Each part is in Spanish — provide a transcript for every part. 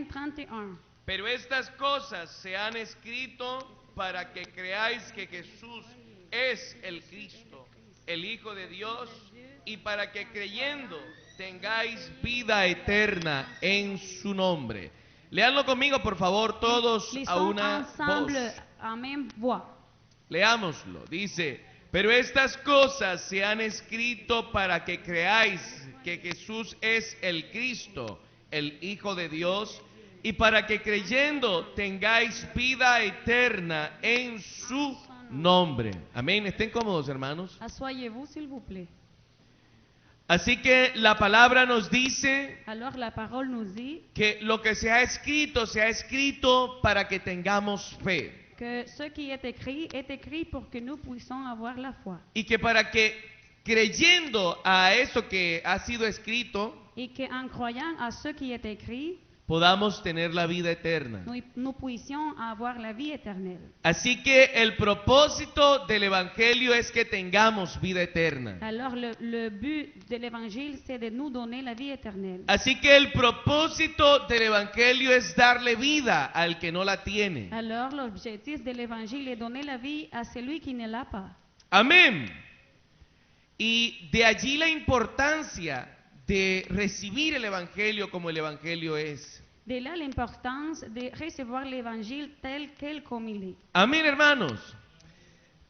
31. Pero estas cosas se han escrito para que creáis que Jesús es el Cristo, el Hijo de Dios, y para que creyendo tengáis vida eterna en su nombre. Leanlo conmigo, por favor, todos a Lisons una ensemble voz. en même voix. Leámoslo. Dice, pero estas cosas se han escrito para que creáis que Jesús es el Cristo, el Hijo de Dios, y para que creyendo tengáis vida eterna en su nombre. Amén. Estén cómodos, hermanos. Asseyez-vous, s'il vous plaît. Así que la palabra nos dice Alors la parole nous dit que lo que se ha escrito para que tengamos fe. que ce qui est écrit pour que nous puissions avoir la foi. Y que para que creyendo a eso que ha sido escrito, Et qu'en croyant à ce qui est écrit, podamos tener la vida eterna. nous puissions avoir la vie éternelle. Así que el propósito del Evangelio es que tengamos vida eterna. Alors le but de l'évangile, c'est de nous donner la vie éternelle. Así que el propósito del Evangelio es darle vida al que no la tiene. Alors l'objectif de l'évangile est donner la vie à celui qui ne l'a pas. Amén. Y de allí la importancia de recibir el Evangelio como el Evangelio es. De là l'importance de recevoir l'évangile tel quel comme il est. Amén, hermanos.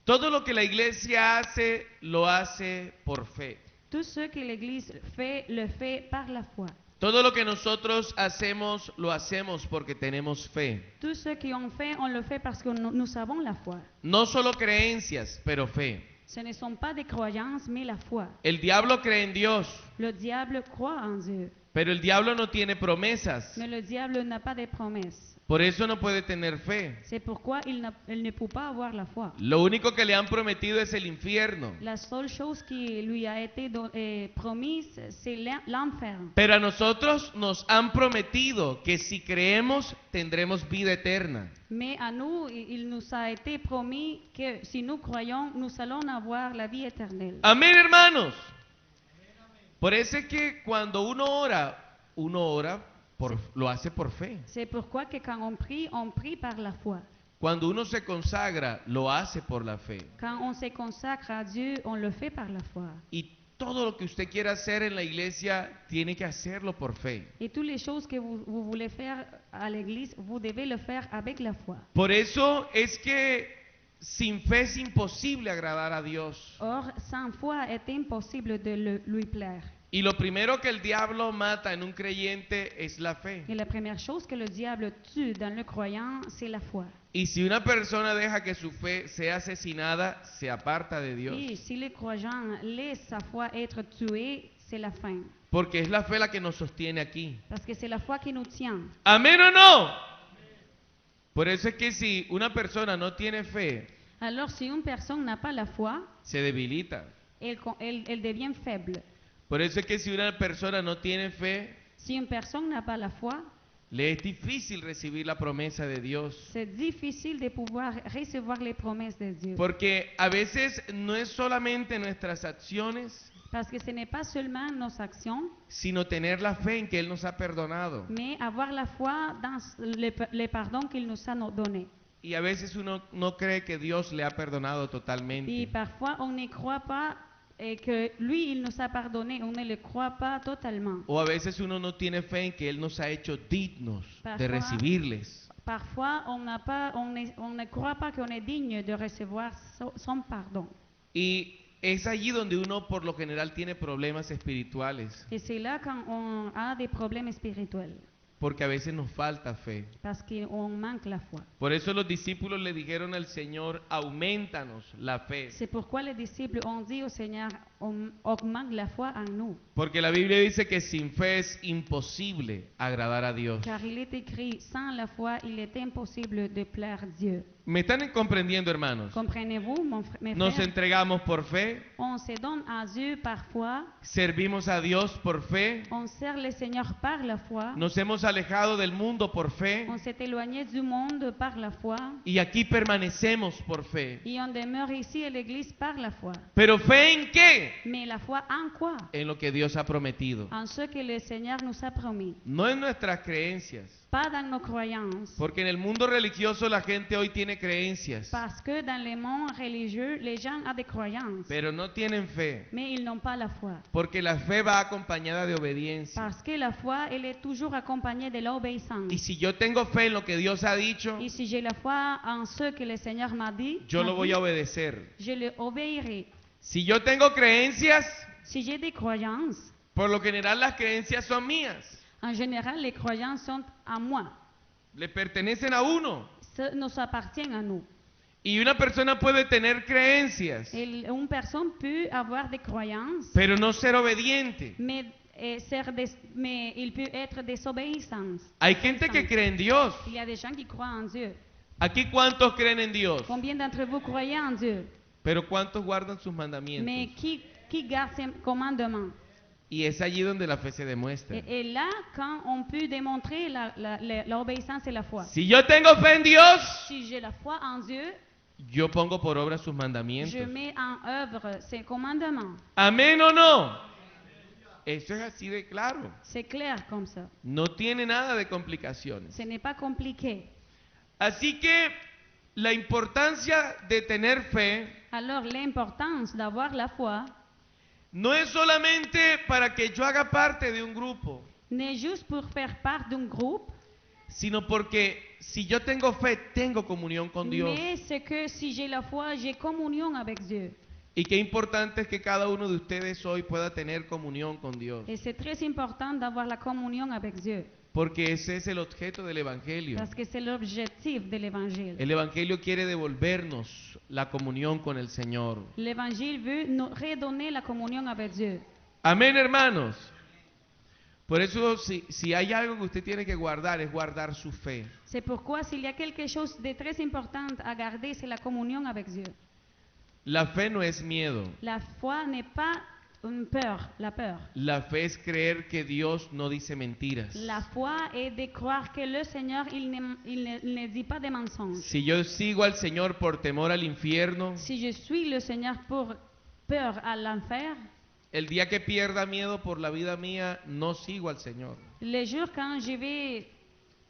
Todo lo que la iglesia hace, lo hace por fe. Tout ce que l'Église fait, le fait par la foi. Todo lo que nosotros hacemos, lo hacemos porque tenemos fe. Tout ce qu'on fait, on le fait parce que nous avons la foi. No solo creencias, pero fe. Ce ne sont pas des croyances, mais la foi. El diablo cree en Dios, Le diable croit en Dieu, pero el diablo no tiene promesas. mais le diable n'a pas de promesses. Por eso no puede tener fe. C'est pourquoi il ne peut pas avoir la foi. Lo único que le han prometido es el infierno. La seule chose qui lui a été promise, c'est l'enfer. Pero a nosotros nos han prometido que si creemos tendremos vida eterna. Mais à nous, il nous a été promis que si nous croyons, nous allons avoir la vie éternelle. Amén, hermanos. Por eso es que cuando uno ora lo hace por fe. C'est pourquoi que quand on prie par la foi. Cuando uno se consagra, lo hace por la fe. Quand on se consacre à Dieu, on le fait par la foi. Y todo lo que usted quiera hacer en la iglesia, tiene que hacerlo por fe. Et toutes les choses que vous voulez faire à l'église, vous devez le faire avec la foi. Por eso es que sin fe es imposible agradar a Dios. Or, sans foi, est impossible de lui plaire. Y lo primero que el diablo mata en un creyente es la fe. Et la première chose que le diable tue dans le croyant, c'est la foi. Y si una persona deja que su fe sea asesinada, se aparta de Dios. Et si le croyant laisse sa foi être tuée, c'est la fin. Porque es la fe la que nos sostiene aquí. Parce que c'est la foi qui nous tient. ¿Amén o no? Por eso es que si una persona no tiene fe, Alors, si une personne n'a pas la foi, se debilita. elle devient faible. Por eso es que si una persona no tiene fe, Si une personne n'a pas la foi, le es difícil recibir la promesa de Dios. c'est difficile de pouvoir recevoir les promesses de Dieu. Porque a veces no es solamente nuestras acciones, Parce que ce n'est pas seulement nos actions, sino tener la fe en que Él nos ha perdonado. mais avoir la foi dans le pardon qu'il nous a donné. Y a veces uno no cree que Dios le ha perdonado Et totalmente. parfois, on ne croit pas que lui, il nous a pardonné. On ne le croit pas totalement. O a veces uno no tiene fe en que Él nos ha hecho dignos de Parfois- recibirles. Parfois, on ne croit pas qu'on est digne de recevoir son pardon. Y es allí donde uno por lo general tiene problemas espirituales. Et c'est là quand on a des problèmes spirituels. Porque a veces nos falta fe. Parce qu'on manque la foi. Por eso los discípulos le dijeron al Señor, aumentanos la fe. C'est pourquoi les disciples ont dit au Seigneur, on augmente la foi en nous. Porque la Biblia dice que sin fe es imposible agradar a Dios. Car il est écrit, sans la foi, il est impossible de plaire à Dieu. ¿Me están comprendiendo, hermanos? Comprenez-vous, mes Nos frères? entregamos por fe, On se donne à Dieu par foi, servimos a Dios por fe, on sert le Seigneur par la foi, nos hemos alejado del mundo por fe On s'est éloigné du monde par la foi. y aquí permanecemos por fe. Et on demeure ici à l'église par la foi. ¿Pero fe en qué? Mais la foi en quoi? En lo que Dios ha prometido. En ce que le Seigneur nous a promis. No en nuestras creencias. Pas dans nos croyances. Porque en el mundo religioso la gente hoy tiene creencias, Parce que dans le monde religieux, les gens ont des croyances. pero no tienen fe. Mais ils n'ont pas la foi. Porque la fe va acompañada de obediencia. Parce que la foi, elle est toujours accompagnée de l'obéissance. Y si yo tengo fe en lo que Dios ha dicho, Et si j'ai la foi en ce que le Seigneur m'a dit, yo lo voy a obedecer. je le obéirai. Si yo tengo creencias, Si j'ai des croyances, por lo general las creencias son mías. en général, les croyances sont à moi. Le pertenecen a uno. Ça nous appartient à nous. Y una persona puede tener creencias, Et une personne peut avoir des croyances, pero no ser obediente. mais, mais il peut être désobéissance. Hay gente que cree en Dios. Il y a des gens qui croient en Dieu. Aquí, ¿cuántos creen en Dios? Combien d'entre vous croyez en Dieu? Pero ¿cuántos guardan sus mandamientos? Mais qui garde ses commandements? Y es allí donde la fe se demuestra. Et là, quand on peut démontrer l'obéissance et la foi. Si yo tengo fe en Dios, Si j'ai la foi en Dieu, yo pongo por obra sus je mandamientos. mets en œuvre ses commandements. ¿Amén o no? Eso es así de claro. C'est clair comme ça. No tiene nada de complicaciones. Ce n'est pas compliqué. Así que la importancia de tener fe Alors, l'importance d'avoir la foi no es solamente para que yo haga parte de un grupo, n'est juste pour faire part d'un groupe, sino porque si yo tengo fe, tengo comunión con Dios. mais c'est que si j'ai la foi, j'ai communion avec Dieu. Y qué importante es que cada uno de ustedes hoy pueda tener comunión con Dios, Et c'est très important d'avoir la communion avec Dieu, porque ese es el objeto del Evangelio. parce que c'est l'objectif de l'Évangile. El Evangelio quiere devolvernos la comunión con el Señor. L'Évangile veut nous redonner la communion avec Dieu. Amén, hermanos. Por eso, si hay algo que usted tiene que guardar, es guardar su fe. C'est pourquoi s'il y a quelque chose de très important à garder, c'est la communion avec Dieu. La fe no es miedo. La foi n'est pas une peur, la peur. La fe es creer que Dios no dice mentiras. La foi est de croire que le Seigneur, il ne dit pas de mensonges. Si yo sigo al Señor por temor al infierno, Si je suis le Seigneur pour peur à l'enfer, el día que pierda miedo por la vida mía, no sigo al Señor. le jour quand je vais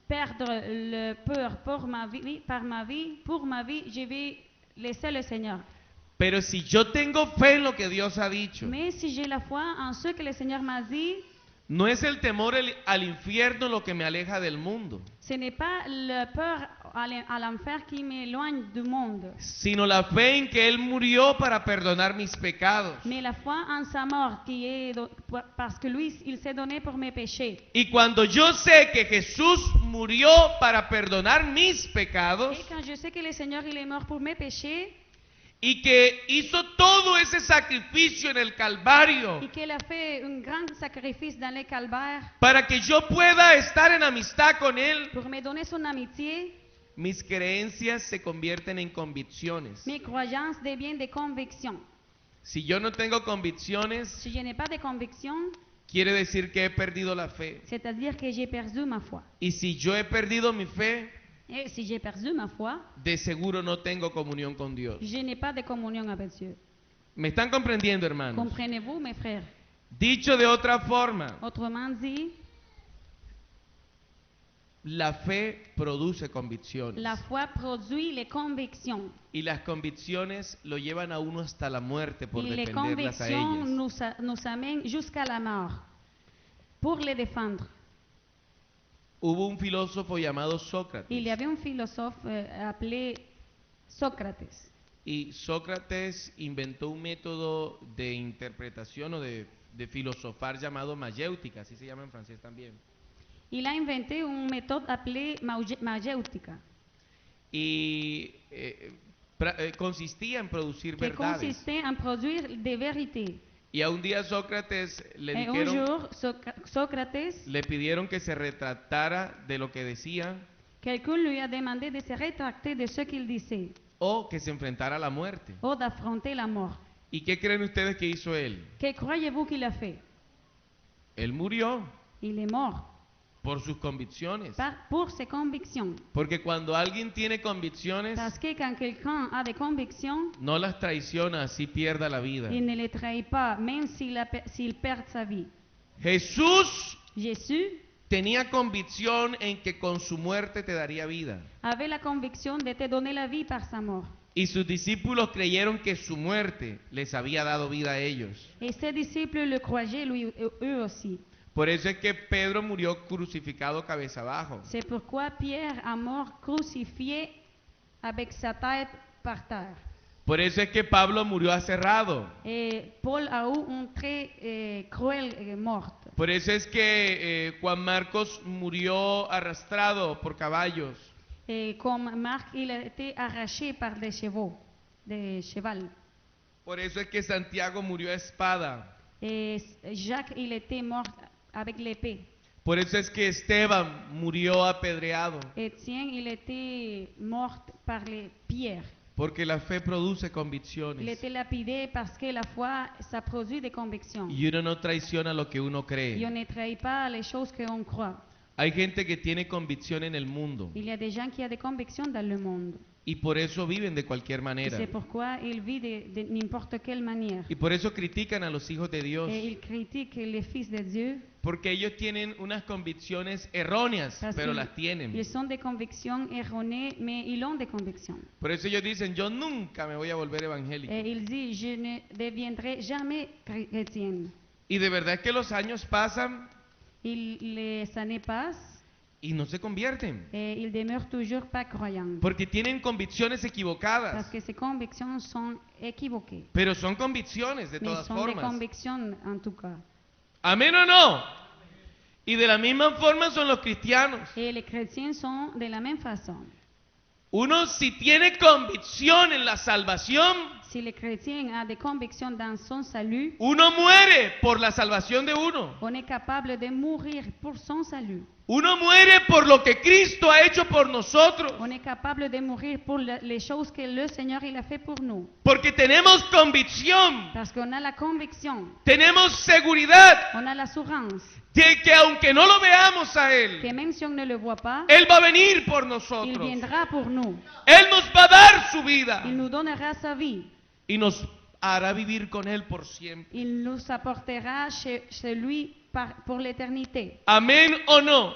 perdre le peur pour ma vie, je vais laisser le Seigneur. Pero si yo tengo fe en lo que Dios ha dicho, Mais si j'ai la foi en ce que le Seigneur m'a dit, no es el temor al infierno lo que me aleja del mundo, ce n'est pas la peur à l'enfer qui m'éloigne du monde, sino la fe en que Él murió para perdonar mis pecados. mais la foi en sa mort qui est parce que lui, il s'est donné pour mes péchés. Y cuando yo sé que Jesús murió para perdonar mis pecados Et quand je sais que le Seigneur, il est mort pour mes péchés, y que hizo todo ese sacrificio en el Calvario et qu'il a fait un grand sacrifice dans le calvaire para que yo pueda estar en amistad con Él, pour me donner son amitié, mis creencias se convierten en convicciones. mes croyances deviennent des convictions. Si yo no tengo convicciones, Si je n'ai pas de convictions, quiere decir que he perdido la fe. c'est-à-dire que j'ai perdu ma foi. Y si yo he perdido mi fe, Et si j'ai perdu ma foi, de seguro no tengo comunión con Dios. je n'ai pas de communion avec Dieu. ¿Me están comprendiendo, hermanos? Comprenez-vous, mes frères? Dicho de otra forma, Autrement dit, la fe produce convicciones. la foi produit les convictions. Y las convicciones lo llevan a uno hasta la muerte por Et les defenderlas a convictions ellas. nous amènent jusqu'à la mort pour les défendre. Hubo un filósofo llamado Sócrates. Il y avait un philosophe appelé Socrates. Y Sócrates inventó un método de interpretación o de filosofar llamado mayéutica, así se llama en francés también. Il a inventé une méthode appelée magéutica, Y consistía en producir qui verdades. consistait en produire des vérités. Y a un día Sócrates Et un jour, Socrates, le pidieron que se retractara de lo que decía quelqu'un lui a demandé de se rétracter de ce qu'il disait, o que se enfrentara a la muerte. ou d'affronter la mort. ¿Y qué creen ustedes que hizo él? Que croyez-vous qu'il a fait? Él murió. Il est mort. Por sus convicciones. pour ses convictions. Porque cuando alguien tiene convicciones, Parce que quand quelqu'un a des convictions, no las traiciona así pierda la vida. il ne les trahit pas, même s'il perd sa vie. Jesús Jésus tenía convicción en que con su muerte te daría vida. avait la conviction de te donner la vie par sa mort. Y sus discípulos creyeron que su muerte les había dado vida a ellos. Et ses disciples le croyaient, eux aussi. Por eso es que Pedro murió crucificado cabeza abajo. C'est pourquoi Pierre a mort crucifié avec sa tête par terre. Por eso es que Pablo murió aserrado. Et Paul a eu une très cruelle morte. Por eso es que Juan Marcos murió arrastrado por caballos. Et comme Marc, il a été arraché par des chevaux, des chevals. Por eso es que Santiago murió a espada. Et Jacques, il était mort avec l'épée. Por eso es que Esteban murió apedreado. Étienne, il était mort par les pierres. Porque la fe produce Il convicciones. était lapidé parce que la foi, ça produit des convictions. Y uno no traiciona lo que uno Et on cree. ne trahit pas les choses qu'on croit. Hay gente que tiene convicción en el mundo. Il y a des gens qui ont des convictions dans le monde. Y por eso viven de cualquier Et manera. c'est pourquoi ils vivent de n'importe quelle manière. Y por eso critican a los hijos de Dios. Et ils critiquent les fils de Dieu Porque ellos tienen unas convicciones erróneas, parce pero qu'ils las tienen. ils ont des convictions erronées, mais ils ont des convictions. Por eso ellos dicen, yo nunca me voy a volver evangélico. Et ils disent, je ne deviendrai jamais chrétienne. Y de verdad que los años pasan Les années passent y no se convierten. et ils demeurent toujours pas croyants. Porque tienen convicciones Parce equivocadas. que ces convictions sont équivoquées. Pero son convicciones de Mais todas sont des formas. convictions en tout cas. ¿Amén o no? Y de la misma forma son los cristianos. Et les chrétiens sont de la même façon. Uno si tiene convicción en la salvación, Si le chrétien a des convictions dans son salut, uno muere por la salvación de uno. on est capable de mourir pour son salut. Uno muere por lo que Cristo ha hecho por nosotros. On est capable de mourir pour les choses que le Seigneur il a fait pour nous. Porque tenemos convicción, Parce qu'on a la conviction, tenemos seguridad on a l'assurance de que aunque no lo veamos a Él, que même si on ne le voit pas, Él va a venir por il nosotros. viendra pour nous. Él nos va a dar su vida Il nous donnera sa vie. y nos hará vivir con Él por siempre. Il nous apportera chez lui pour l'éternité. ¿Amén o no?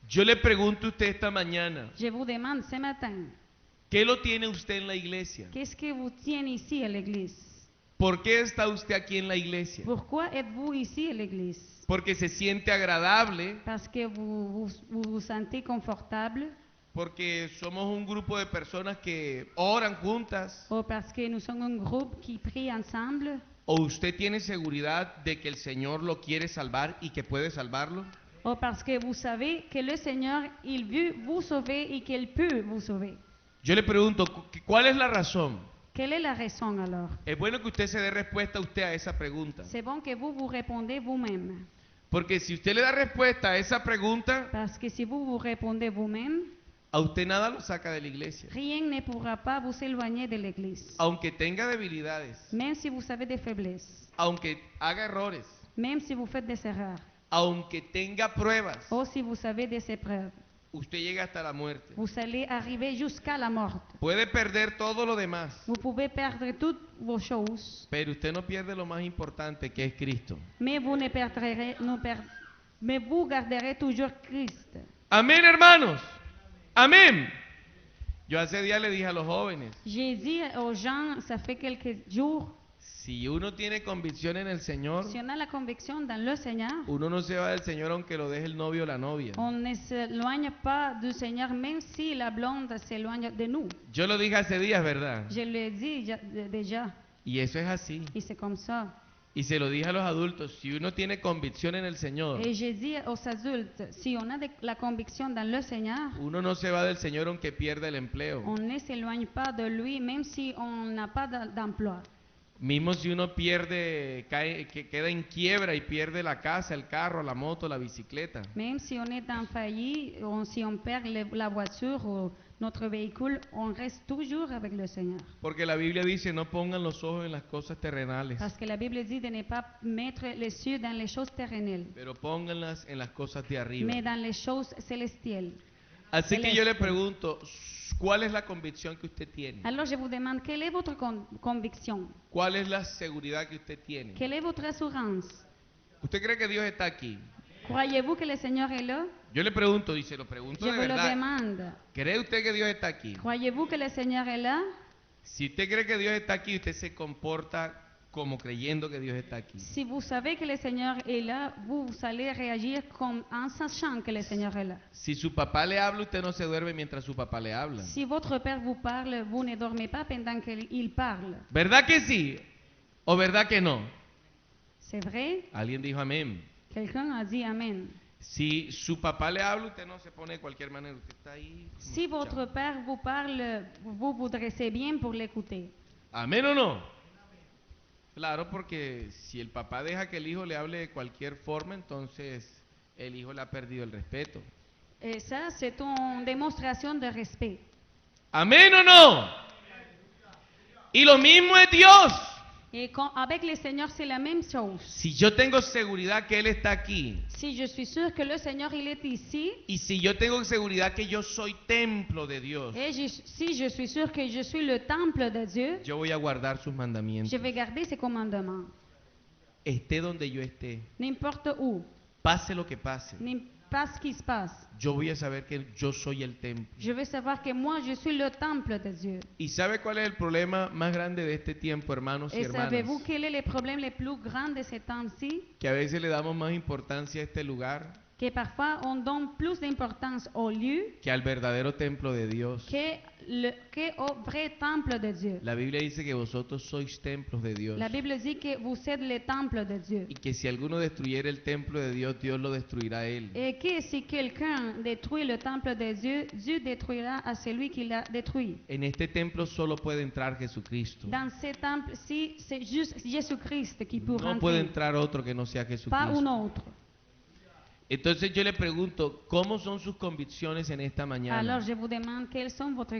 Yo le pregunto a usted esta mañana, Je vous demande ce matin, ¿qué lo tiene usted en la iglesia? qu'est-ce que vous tient ici à l'église? ¿Por qué está usted aquí en la iglesia? Pourquoi êtes-vous ici à l'église? Porque se siente agradable, Parce que vous sentez confortable porque somos un grupo de personas que oran juntas, ou parce que nous sommes un groupe qui prie ensemble o usted tiene seguridad de que el Señor lo quiere salvar y que puede salvarlo. ou parce que vous savez que le Seigneur, il veut vous sauver et qu'il peut vous sauver. Yo le pregunto, ¿cuál es la razón? Quelle est la raison alors? Es bueno que usted se dé respuesta a usted a esa pregunta, C'est bon que vous répondez vous-même. porque si usted le da respuesta a esa pregunta, Parce que si vous répondez vous-même, a usted nada lo saca de la iglesia, rien ne pourra pas vous éloigner de l'église. aunque tenga debilidades, Même si vous avez des faiblesses, aunque haga errores, même si vous faites des erreurs, aunque tenga pruebas, ou si vous avez des épreuves, usted llega hasta la muerte. vous allez arriver jusqu'à la mort. Puede perder todo lo demás, Vous pouvez perdre toutes vos choses, pero usted no pierde lo más importante que es Cristo. mais vous ne perdrez, mais vous garderez toujours Christ. Amén, hermanos. Amén. Yo hace días le dije a los jóvenes, J'ai dit aux gens, ça fait quelques jours, si uno tiene convicción en el Señor, si on a la conviction dans le Seigneur, uno no se va del Señor aunque lo deje el novio o la novia. on ne s'éloigne pas du Seigneur, même si la blonde s'éloigne de nous. Yo lo dije hace días, ¿verdad? Je l'ai dit déjà, Y eso es así. et c'est comme ça. Y se lo dije a los adultos, si uno tiene convicción en el Señor, Et j'ai dit aux adultes, si on a la conviction dans le Seigneur, uno no se va del Señor aunque pierda el empleo. on ne s'éloigne pas de lui, même si on n'a pas d'emploi. Mismo si uno pierde, que queda en quiebra y pierde la casa, el carro, la moto, la bicicleta. Même si on est en faillite, si on perd la voiture ou notre véhicule, on reste toujours avec le Seigneur. Porque la Biblia dice, no pongan los ojos en las cosas terrenales, Parce que la Bible dit de ne pas mettre les yeux dans les choses terrenales, pero pónganlas en las cosas de arriba. mais dans les choses célestiales. Así que yo le Celeste. pregunto, ¿cuál es la convicción que usted tiene? Alors je vous demande, quelle est votre conviction? ¿Cuál es la seguridad que usted tiene? Quelle est votre assurance? ¿Usted cree que Dios está aquí? Croyez-vous que le Seigneur est là? Yo le pregunto, y se lo pregunto Je de vous le verdad. demande. ¿Cree usted que Dios está aquí? Croyez-vous que le Seigneur est là? Si usted cree que Dios está aquí, usted se comporta como creyendo que Dios está aquí. Si vous savez que le Seigneur est là, vous allez réagir comme en sachant que le Seigneur est là. Si su papá le habla, usted no se duerme mientras su papá le habla. Si votre père vous parle, vous ne dormez pas pendant qu'il parle. ¿Verdad que sí? ¿O verdad que no? C'est vrai? Alguien dijo amén. Quelqu'un a dit Amen. Si su papá le habla, usted no se pone de cualquier manera. Usted está ahí. Si votre père vous parle, vous vous dressez bien pour l'écouter. ¿Amén o no? Claro, porque si el papá deja que el hijo le hable de cualquier forma, entonces el hijo le ha perdido el respeto. Et ça, c'est une démonstration de respect. ¿Amén o no? Y lo mismo es Dios. Et avec le Seigneur, c'est la même chose. Si yo tengo seguridad que Él está aquí, Si je suis sûr que le Seigneur, il est ici, y si yo tengo seguridad que yo soy templo de Dios, et si je suis sûr que je suis le temple de Dieu, yo voy a guardar sus mandamientos. je vais garder ses commandements. Esté donde yo esté, N'importe où, pase lo que pase, pas ce qui se passe. yo voy a saber que yo soy el templo. Je veux savoir que moi, je suis le temple de Dieu. ¿Y sabe cuál es el problema más grande de este tiempo, hermanos y Et savez-vous hermanas? quel est le problème le plus grand de ces temps-ci? Que a veces le damos más importancia a este lugar Que parfois, on donne plus d'importance au lieu que al verdadero templo de Dios. que au vrai temple de Dieu. La Biblia dice que vosotros sois templos de Dios. La Bible dit que vous êtes le temple de Dieu. Y que si alguno destruyera el templo de Dios, Dios lo destruirá a él. Et que si quelqu'un détruit le temple de Dieu, Dieu détruira à celui qui l'a détruit. En este templo solo puede entrar Jesucristo. Dans ce temple-ci, c'est juste Jésus-Christ qui peut No puede rentrer, entrar otro que no sea pas un Jesucristo. autre. Entonces yo le pregunto, ¿cómo son sus convicciones en esta Alors mañana? je vous demande quelles sont votre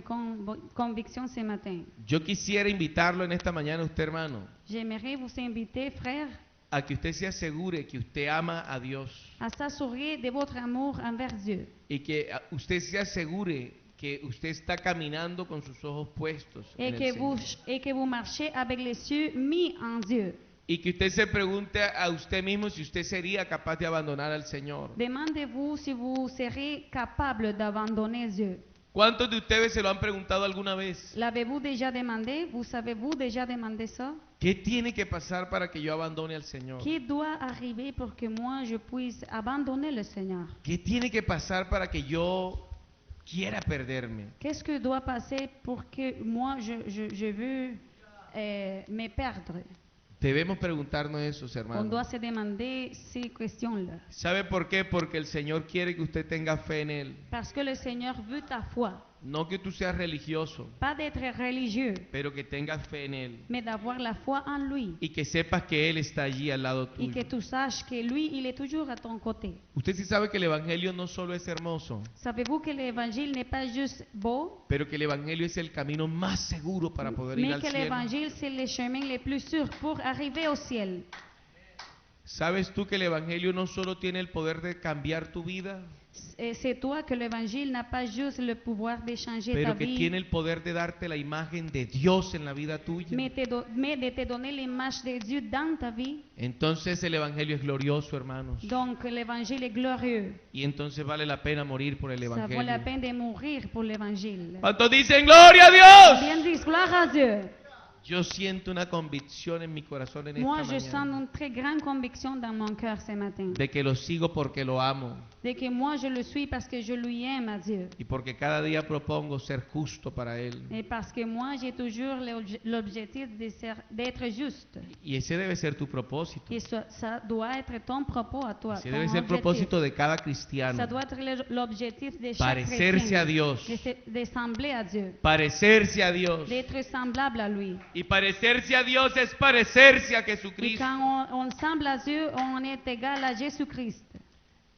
convictions ce matin. Yo quisiera invitarlo en esta mañana, usted hermano, J'aimerais vous inviter, frère, a que usted se asegure que usted ama a Dios à s'assurer de votre amour envers Dieu y que usted se asegure que usted está caminando con sus ojos puestos en el Señor. et que vous marchez avec les yeux mis en Dieu. Y que usted se pregunte a usted mismo si usted sería capaz de abandonar al Señor. Demandez-vous si vous serez capable d'abandonner Dieu. ¿Cuántos de ustedes se lo han preguntado alguna vez? L'avez-vous déjà demandé? Vous savez-vous déjà demandé ça? ¿Qué tiene que pasar para que yo abandone al Señor? Qui doit arriver pour que moi je puisse abandonner le Seigneur? ¿Qué tiene que pasar para que yo quiera perderme? Qu'est-ce que doit passer pour que moi je veux me perdre? Debemos preguntarnos eso, On hermanos. doit se demander ces questions-là. ¿Sabe por qué? Porque el Señor quiere que usted tenga fe en Él. Parce que le Seigneur veut ta foi. No que tú seas religioso, Pas d'être religieux, pero que tengas fe en Él. mais d'avoir la foi en lui. Y que sepas que Él está allí al lado Et que tuyo. tu saches que lui, il est toujours à ton côté. Usted sí sabe que el Evangelio no solo es hermoso, Savez-vous que l'évangile n'est pas juste beau, pero que el Evangelio es el camino más seguro para poder ir mais al que cielo. l'évangile, c'est le chemin le plus sûr pour arriver au ciel. ¿Sabes tú que el Evangelio no solo tiene el poder de cambiar tu vida, C'est toi que l'évangile n'a pas juste le pouvoir de changer ta pero que vie, tiene el poder de darte la imagen de Dios en la vida tuya? mais de te donner l'image de Dieu dans ta vie. Entonces el Evangelio es glorioso, hermanos. Donc l'évangile est glorieux. Y entonces vale la pena morir por el Ça vaut la Evangelio. peine de mourir pour l'évangile. ¿Cuántos dicen gloria a Dios? Bien dit, gloire à Dieu. Yo siento una convicción en mi corazón en Moi, esta je sens mañana une très grande conviction dans mon cœur ce matin. de que lo sigo porque lo amo De que moi, je le suis parce que je lui aime à Dieu. y porque cada día propongo ser justo para Él. Et parce que moi, j'ai toujours l'objectif d'être juste. Y ese debe ser tu propósito. Et ça doit être ton propos à toi. Ese ton debe ser el objectif. propósito de cada Ça cristiano. doit être l'objectif de chaque Parecerse a chrétien. Dios. De sembler à Dieu. Parecerse a Dios. D'être semblable à lui. Y parecerse a Dios es parecerse a Et Jesucristo. quand on semble à Dieu, on est égal à Jésus-Christ.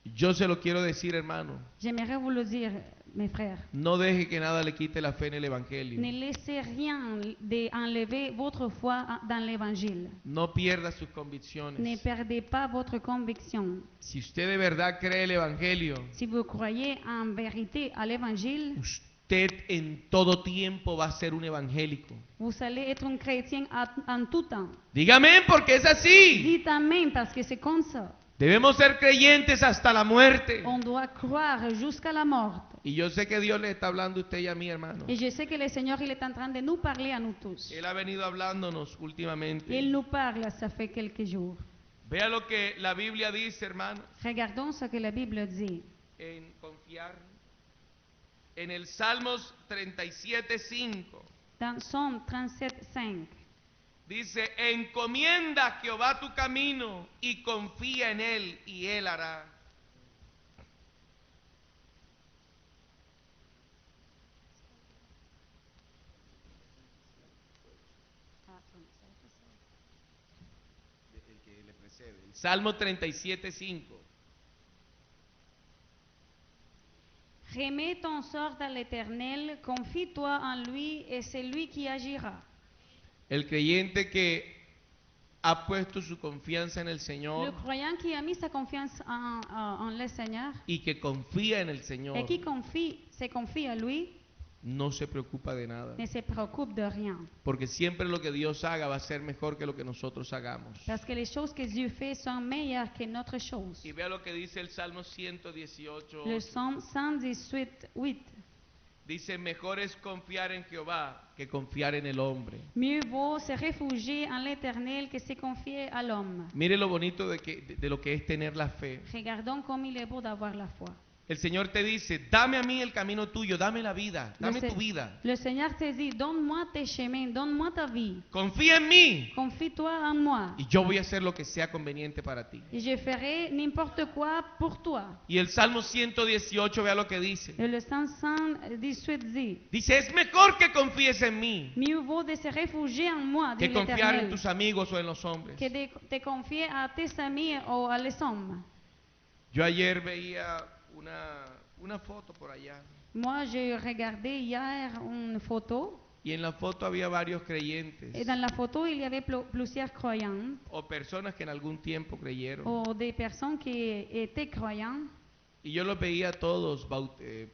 Yo se lo quiero decir, hermano. J'aimerais vous le dire, mes frères. No deje que nada le quite la fe en el Ne Evangelio. laissez rien d'enlever votre foi dans l'évangile. No pierda sus Ne convicciones. perdez pas votre conviction. Si usted de verdad cree el Evangelio, Si vous croyez en vérité à l'évangile, usted en todo tiempo va a ser un evangélico. vous allez être un chrétien en tout temps. Dígame, porque es así. Dites amen parce que c'est comme ça. Debemos ser creyentes hasta la muerte. On doit croire jusqu'à la mort. Y yo sé que Dios le está hablando a usted y a mí, hermano. Et je sais que le Seigneur il est en train de nous parler à nous tous. Él ha venido hablándonos últimamente. Il nous parle, ça fait quelques jours. Vea lo que la Biblia dice, hermano, Regardons ce que la Bible dit. en confiar. En el Salmos 37:5 Dans Somme 37:5. dice: encomienda a Jehová tu camino y confía en él y él hará. El que le precede, el Salmo 37:5. Remets ton sort à l'Éternel, confie-toi en lui et c'est lui qui agira. El creyente que ha puesto su confianza en el Le Señor croyant qui a mis sa confiance en le Seigneur y que confía en el et Señor qui se confie à lui, no se preocupa de nada. ne se préoccupe de rien. Porque siempre lo que Dios haga va a ser mejor que lo que nosotros hagamos. Parce que les choses que Dieu fait sont meilleures que notre chose. Y vea lo que dice el Salmo 118. Le psaume 118:8. Dice: mejor es confiar en Jehová que confiar en el hombre. Mieux vaut se réfugier en l'Éternel que se confier à l'homme. Mire lo bonito de lo que es tener la fe. Regardons comme il est beau d'avoir la foi. El Señor te dice: dame a mí el camino tuyo, dame la vida, dame tu vida. Le Seigneur te dit, donne-moi tes chemins, donne-moi ta vie. Confía en mí Confie-toi en moi. y yo voy a hacer lo que sea conveniente para ti. Et je ferai n'importe quoi pour toi. Y el Salmo 118, vea lo que dice. Et le 118 dit, Dice: es mejor que confíes en mí mieux vaut de se réfugier en moi, dit que confiar en l'Éternel, tus amigos o en los hombres. que de te confier à tes amis ou à les hommes. Yo ayer veía una foto por allá Moi, j'ai regardé hier une photo, y en la foto había varios creyentes et dans la photo, il y avait plusieurs croyants, o personas que en algún tiempo creyeron. ou des personnes qui étaient croyants. Y yo los veía a todos,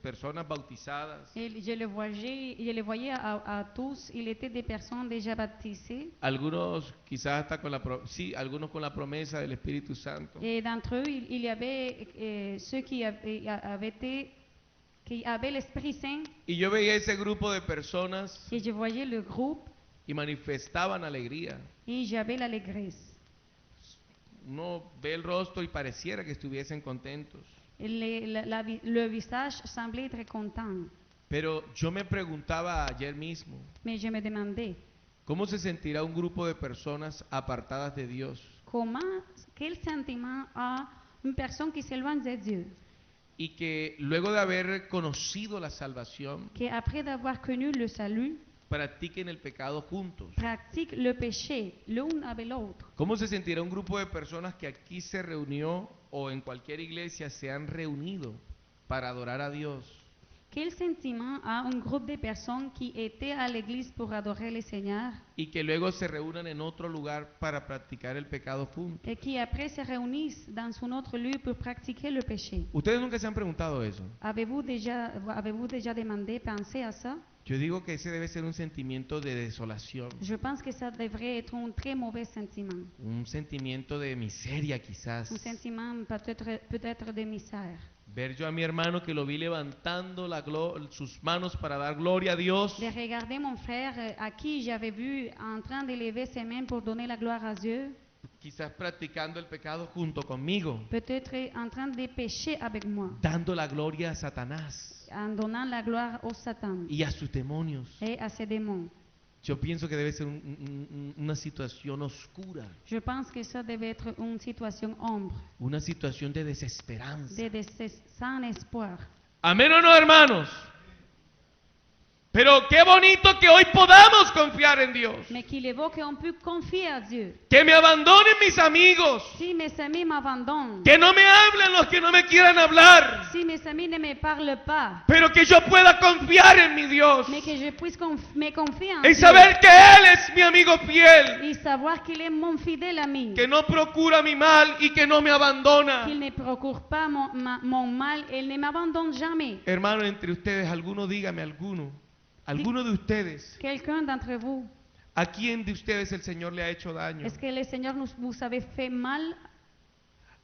personas bautizadas, Et je les voyais à tous, ils étaient des personnes déjà baptisées. algunos quizás hasta algunos con la promesa del Espíritu Santo. Et d'entre eux, il y avait ceux qui avaient l'Esprit Saint. Y yo veía ese grupo de personas Et je voyais le groupe y manifestaban alegría. et j'avais l'allégresse. Uno ve el rostro y pareciera que estuviesen contentos. Et le visage semblait être content. Pero yo me preguntaba ayer mismo, Mais je me demandais, ¿cómo se sentirá un grupo de personas apartadas de Dios quel sentiment a une personne qui s'éloigne de Dieu, y que luego de haber conocido la salvación qui après d'avoir connu le salut, practiquen el pecado juntos? pratique le péché l'un avec l'autre? ¿Cómo se sentirá un grupo de personas que aquí se reunió o en cualquier iglesia se han reunido para adorar a Dios Quel sentiment a un groupe de personnes qui étaient à l'église pour adorer le Seigneur y que luego se reúnan en otro lugar para practicar el pecado juntos? et qui après se réunissent dans un autre lieu pour pratiquer le péché? ¿Ustedes nunca se han preguntado eso? Avez-vous déjà demandé, pensé à ça? Yo digo que ese debe ser un sentimiento de desolación, Je pense que ça devrait être un très mauvais sentiment. un sentimiento de miseria quizás. Un sentiment peut-être de misère. Ver yo a mi hermano que lo vi levantando sus manos para dar gloria a Dios, De regarder mon frère à qui j'avais vu en train de lever ses mains pour donner la gloire à Dieu, quizás practicando el pecado junto conmigo, peut-être en train de pécher avec moi, dando la gloria a Satanás en donnant la gloire au Satan y a sus demonios. et à ses démons. Yo pienso que debe ser una situación oscura, Je pense que ça devait être une situation ombre, una situación de desesperanza. sans espoir. Amén o no, hermanos. Pero qué bonito que hoy podamos confiar en Dios. Mais qu'il est beau qu'on peut confier à Dieu. Que me abandonen mis amigos. Si mes amis m'abandonnent, Que no me hablen los que no me quieran hablar. si mes amis ne me parlent pas, Pero que yo pueda confiar en mi Dios. mais que je puisse me confier en Y Dieu saber que Él es mi amigo fiel. et savoir qu'il est mon fidèle ami, Que no procura mi mal y que no me abandona. qu'il ne procure pas mon mal, il ne m'abandonne jamais. Hermano, entre ustedes, dígame alguno de ustedes, Quelqu'un d'entre vous, ¿a quién de ustedes el Señor le ha hecho daño? est-ce que le Seigneur vous avez fait mal?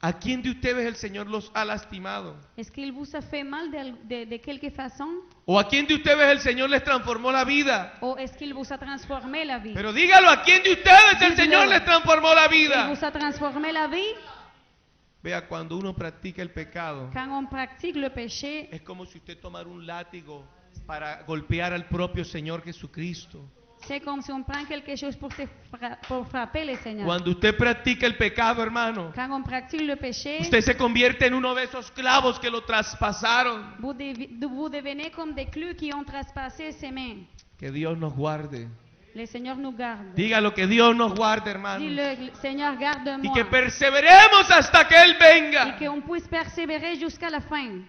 ¿A quién de ustedes el Señor los ha lastimado? Est-ce qu'il vous a fait mal de quelque façon? ¿O a quién de ustedes el Señor les transformó la vida? Ou est-ce qu'il vous a transformé la vie? Pero dígalo, ¿a quién de ustedes el Dígalo. Señor les transformó la Il vida? vous a transformé la vie? Vea, cuando uno practica el pecado, Quand on pratique le péché, es como si usted tomara un látigo para golpear al propio Señor Jesucristo. c'est comme si on prend quelque chose pour frapper le Seigneur. Cuando usted practica el pecado, hermano, Quand on pratique le péché, usted se convierte en uno de esos clavos que lo traspasaron. vous devenez comme des clous qui ont traspassé ses mains. Que Dios nos guarde. Le Seigneur nous garde. Dígalo, que Dios nos guarde, hermano. Dis-le, Seigneur, Y garde-moi. que perseveremos hasta que Él Et venga. qu'on puisse persévérer jusqu'à la fin.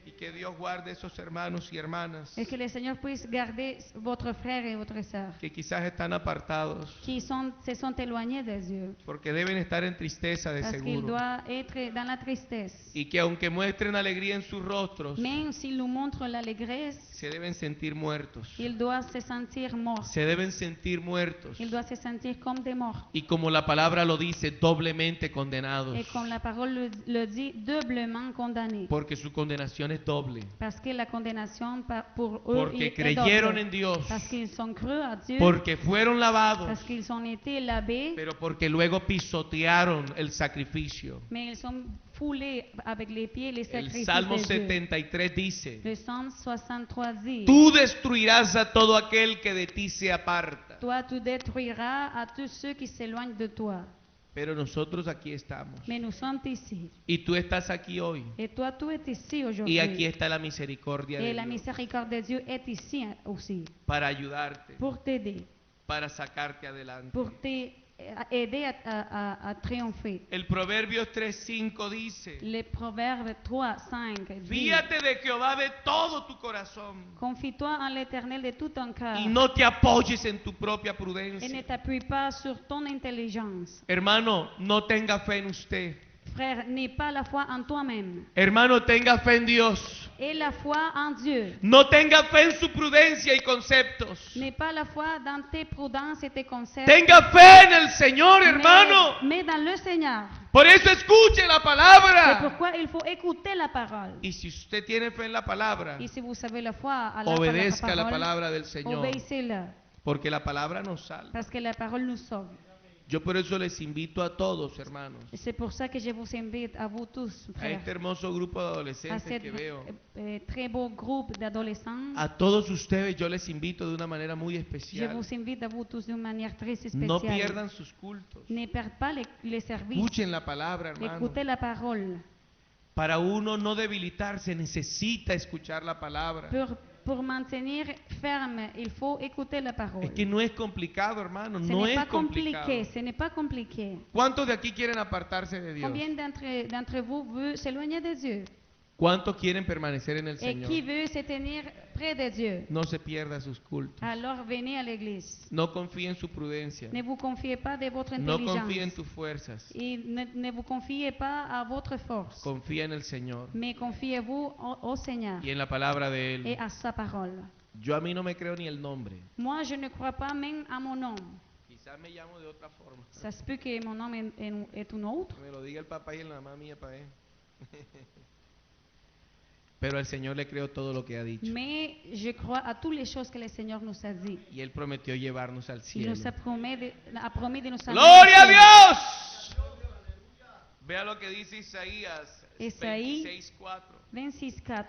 Y que Dios guarde esos hermanos y hermanas Et que le Seigneur puisse garder votre frère et votre sœur que quizás están apartados qui se sont éloignés de Dieu. porque deben estar en tristeza de Parce qu'il seguro. doit être dans la tristesse. Y que aunque muestren alegría en sus rostros, Même s'il nous montre l'allégresse, se deben sentir muertos. il doit se sentir mort. Se deben sentir muertos. Il doit se sentir comme des morts. Y como la palabra lo dice, doblemente condenados. Et comme la parole le dit, doublement condamnés. Porque su condenación es doble. Parce que la condamnation pour eux Porque est creyeron double. en Dios. Parce qu'ils sont crus à Dieu. Porque fueron lavados. Parce qu'ils ont été lavés. Pero porque luego pisotearon el sacrificio. Mais ils sont foulés avec les pieds les El sacrifices Salmo de Dieu. 73 dice: Le Psaume 63 dit, Tú destruirás a todo aquel que de ti se aparta. toi tu détruiras à tous ceux qui s'éloignent de toi. Pero nosotros aquí estamos. Mais nous sommes ici. Y tú estás aquí hoy. Et toi tu es ici Y aujourd'hui. aquí está la misericordia Et de la Dios miséricorde de Dieu est ici aussi. para ayudarte, Pour t'aider. para sacarte adelante. Pour t'aider à triompher. El Proverbios 3:5 dice: Les Proverbes 3, 5 dit, Fíate de Jehová de todo tu corazón confie-toi en l'Éternel de tout ton cœur y no te apoyes en tu propia et ne prudencia. t'appuie pas sur ton intelligence. Hermano, no tenga fe en usted. Frère, n'aie pas la foi en toi-même. Hermano, tenga fe en Dios. Et la foi en Dieu. No tenga fe en su prudencia y conceptos. N'aie pas la foi dans tes prudences et tes concepts. Tenga fe en el Señor, hermano. Mais dans le Seigneur. Por eso escuche la C'est palabra. pourquoi il faut écouter la parole. Y si usted tiene fe en la palabra, Et si vous savez la foi à la obedezca la parole, palabra del Señor, obéissez-la. porque la palabra nos salva. Parce que la parole nous sauve. Yo por eso les invito a todos, hermanos, Et c'est pour ça que je vous invite à vous tous, a frères, este hermoso grupo de à adolescentes ce que veo. très beau groupe d'adolescents. A todos ustedes yo les invito de una manera muy Je especial. vous invite à vous tous d'une manière très spéciale. No pierdan sus cultos. Ne perdez pas les services. Escuchen la palabra, hermano. Écoutez la parole. Para uno no debilitarse, necesita escuchar la palabra. Pour maintenir ferme, il faut écouter la parole. Es que no es complicado, hermano, Ce no n'est es pas complicado. compliqué, ce n'est pas compliqué. ¿Cuántos de aquí quieren apartarse de Dios? Combien d'entre vous veut s'éloigner de Dieu? ¿Cuántos quieren permanecer en el Et Señor? qui veut se tenir près de Dieu? No se pierda sus cultos. Alors venez à l'église. No confíe en su prudencia. Ne vous confiez pas de votre No confíe en intelligence. tus fuerzas. Et ne vous confiez pas à votre force. Confía en el Señor Mais confiez-vous au Seigneur y en la palabra de et Él. à sa parole. Yo a mí no me creo ni el nombre. Moi, je ne crois pas même à mon nom. Quizás me llamo de otra forma. Ça se peut que mon nom est un autre. Me lo diga el papá y la mamá mía para él. Pero al Señor le creo todo lo que ha dicho. Mais je crois à toutes les choses que le Seigneur nous a dit. Y Él prometió llevarnos al Il cielo. nous a promis de nous amener ¡Gloria au a ciel. Dios! Vea lo que dice Isaías Isaí 26:4. 26.4.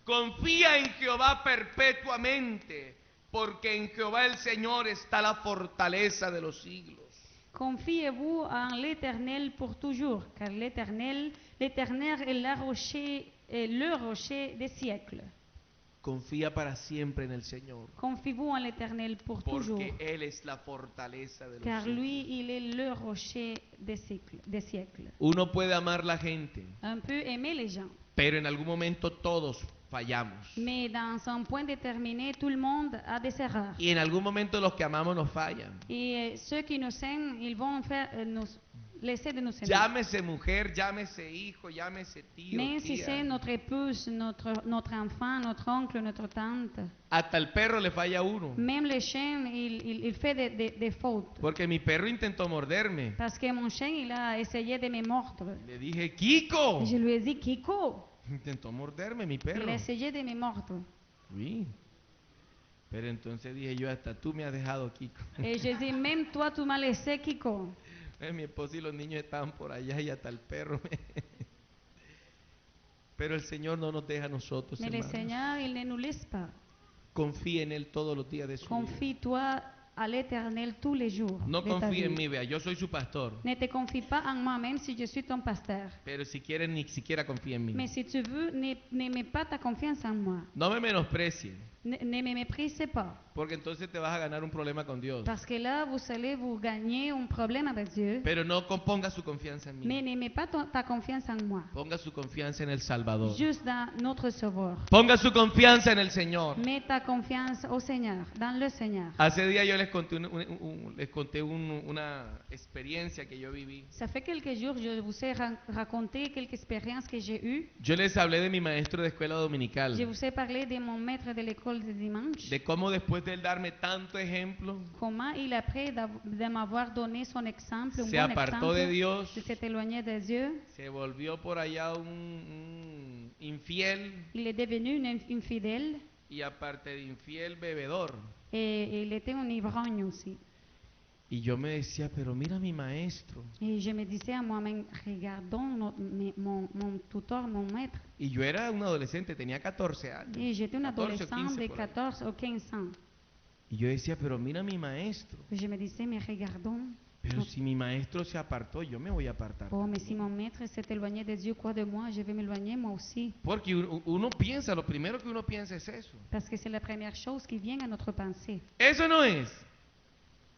Confía en Jehová perpetuamente, porque en Jehová el Señor está la fortaleza de los siglos. Confiez-vous en l'Éternel pour toujours, car l'Éternel est le rocher des siècles. confía para siempre en el Señor, Confiez-vous en l'Éternel pour toujours, porque Él es la fortaleza de los car siglos. lui, il est le rocher des siècles. Uno puede amar la gente, On peut aimer les gens, pero en algún momento todos fallamos. mais dans un point déterminé, tout le monde a des erreurs. Y en algún momento los que amamos nos fallan. Et ceux qui nous aiment, ils vont nous laisser de nous aimer. Llámese mujer, llámese hijo, llámese tío, Même si tía. c'est notre épouse, notre enfant, notre oncle, notre tante, Hasta el perro le falla a uno. même le chien, il fait des fautes. Porque mi perro intentó morderme. Parce que mon chien, il a essayé de me mordre. Le dije, Kiko. Et je lui ai dit, Kiko, Intentó morderme mi il perro. a essayé de me mordre. Sí. Pero entonces dije yo, hasta tú me has dejado, Kiko. Et je dis, même toi, tu m'as laissé, Kiko. Mi esposa y los niños estaban por allá y hasta el perro. Pero el Señor no nos deja a nosotros, Mais le hermanos. Seigneur, il ne nous laisse pas. Confíe en Él todos los días de su vida. Confie-toi à l'Éternel tous les jours No de ta confíe vie. en mí, vea, yo soy su pastor. Ne te confie pas en moi, même si je suis ton pasteur. Pero si quieren, ni siquiera confíe en mí. Mais si tu veux, ne mets pas ta confiance en moi. No me menosprecie, Ne me méprisez pas. porque entonces te vas a ganar un problema con Dios. Parce que là, vous allez vous gagner un problème avec Dieu. Pero no ponga su confianza en Mais mí. ne mets pas ta confiance en moi. Ponga su confianza en el Salvador. Juste dans notre Sauveur. Ponga su confianza en el Señor. Mets ta confiance au Seigneur, dans le Seigneur. Hace días yo les conté una experiencia que yo viví. Ça fait quelques jours, je vous ai raconté quelques expériences que j'ai eues. Yo les hablé de mi maestro de escuela Je dominical, vous ai parlé de mon maître de l'école de dimanche. de cómo después de él darme tanto ejemplo, Comment il, après de m'avoir donné son exemple, un se bon apartó de exemple, Dios, de s'être éloigné de Dieu, se volvió por allá un infiel il est devenu un infidèle y aparte de infiel, bebedor. et il était un ivrogne aussi. Y yo me decía, pero mira a mi maestro. Et je me disais à moi-même, regardons mon tuteur, mon maître. Y yo era un adolescente, tenía 14 años. Et j'étais une 14 o adolescente 15 de por ahí. 14 ou 15 ans. Y yo decía, pero mira a mi maestro. Je me disais, mais regardons. Pero si mi maestro se apartó, yo me voy a apartar. Oh, mais también. si mon maître s'est éloigné de Dieu, quoi de moi? Je vais m'éloigner moi aussi. Porque uno piensa, lo primero que uno piensa es eso. Parce que c'est la première chose qui vient à notre pensée. Eso no es.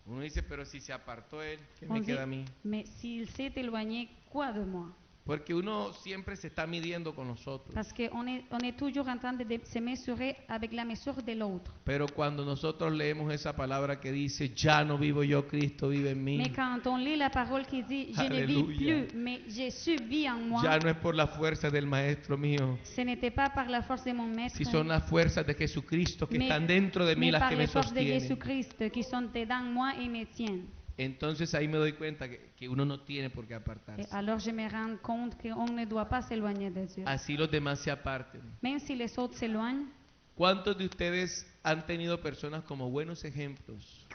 Uno dice, pero si se apartó él, ¿qué On me dit, queda a mí? mais s'il s'est éloigné, quoi de moi? Porque uno siempre se está midiendo con nosotros. Parce qu'on est toujours en train de se mesurer avec la mesure de l'autre. Pero cuando nosotros leemos esa palabra que dice, ya no vivo yo, Cristo vive en mí. Mais quand on lit la parole qui dit, je ne vis Alléluia. plus, mais Jésus vit en moi, Ya no es por la fuerza del maestro mío, ce n'était pas par la force de mon maître, si son las fuerzas de Jesucristo que mais, están dentro de mí mais las par que me les forces de sostienen. Jésus-Christ qui sont dedans moi et me tiennent. Entonces ahí me doy cuenta que uno no tiene por qué Et apartarse. alors je me rends compte qu'on ne doit pas s'éloigner de Dieu. Así los demás se aparten. Même si les autres s'éloignent, ¿Cuántos de ustedes han tenido personas como buenos ejemplos?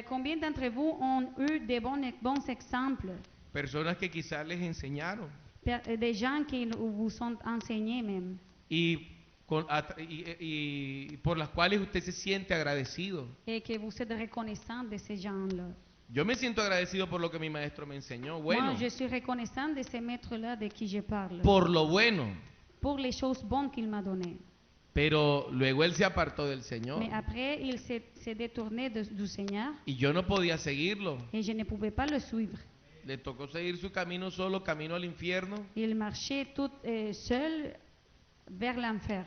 combien d'entre vous ont eu des bons exemples? Personas que quizás les enseñaron Des gens qui vous ont enseignés même. y por las cuales usted se siente agradecido. Et que vous êtes reconnaissant de ces gens-là. Yo me siento agradecido por lo que mi maestro me enseñó, bueno, Moi, je suis reconnaissant de ces maîtres-là de qui je parle. por lo bueno, Pour les choses bonnes qu'il m'a données. pero luego él se apartó del Señor Mais après, il s'est détourné du Seigneur y yo no podía seguirlo. et je ne pouvais pas le suivre. Le tocó seguir su camino solo, camino al infierno, Il marchait tout seul vers l'enfer.